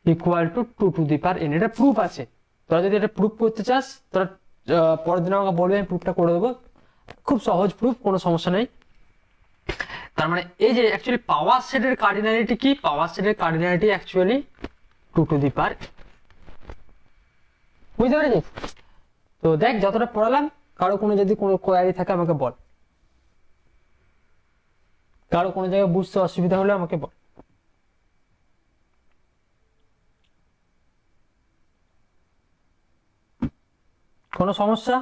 equal to 2 to the power n। এটা প্রুফ আছে, তোরা যদি এটা প্রুফ করতে চাস তোরা পরের দিন আমাকে বলবে, আমি প্রুফটা করে দেবো। খুব সহজ প্রুফ, কোনো সমস্যা নেই। তার মানে এই যে অ্যাকচুয়ালি পাওয়ার সেটের কার্ডিনালিটি কি? পাওয়ার সেটের cardinality actually 2 to the power। বুঝতে পেরেছিস? তো দেখ যতটা পড়ালাম, কারো কোনো যদি কোনো কোয়ারি থাকে আমাকে বল, কারো কোনো জায়গায় বুঝতে অসুবিধা হলে আমাকে বল। কোনো সমস্যা?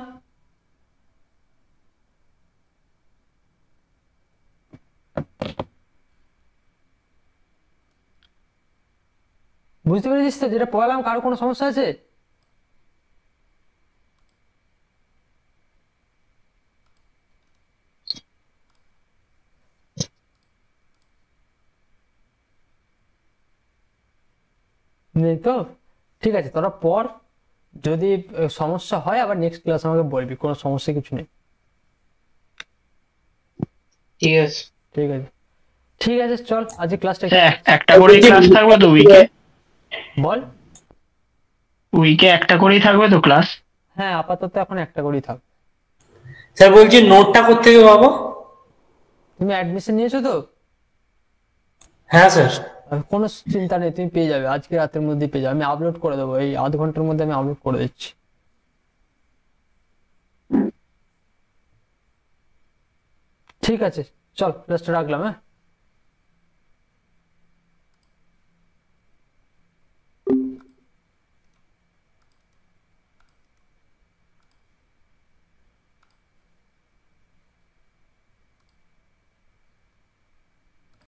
বুঝতে পেরেছিস তো যেটা পড়ালাম? কারো কোনো সমস্যা আছে? নেই তো? ঠিক আছে, তোরা পড়, যদি সমস্যা হয় আবার নেক্সট ক্লাস আমাকে বলবি, কোনো সমস্যা কিছু নেই। ঠিক আছে। ঠিক আছে, ঠিক আছে, চল আজকে ক্লাসটা স্যার, একটা করেই ক্লাস থাকবে তো উইকে? বল। উইকে একটা করেই থাকবে তো ক্লাস? হ্যাঁ, আপাতত এখন একটা করেই থাক। স্যার বলছি নোটটা কোত্থেকে পাবো? তুমি অ্যাডমিশন নিয়েছো তো? হ্যাঁ স্যার। কোনো চিন্তা নেই, তুমি পেয়ে যাবে, আজকে রাতের মধ্যেই পেয়ে যাবে। আমি আপলোড করে দেবো, এই আধ ঘন্টার মধ্যে আমি আপলোড করে দিচ্ছি। ঠিক আছে, চল ক্লাসটা রাখলাম। হ্যাঁ।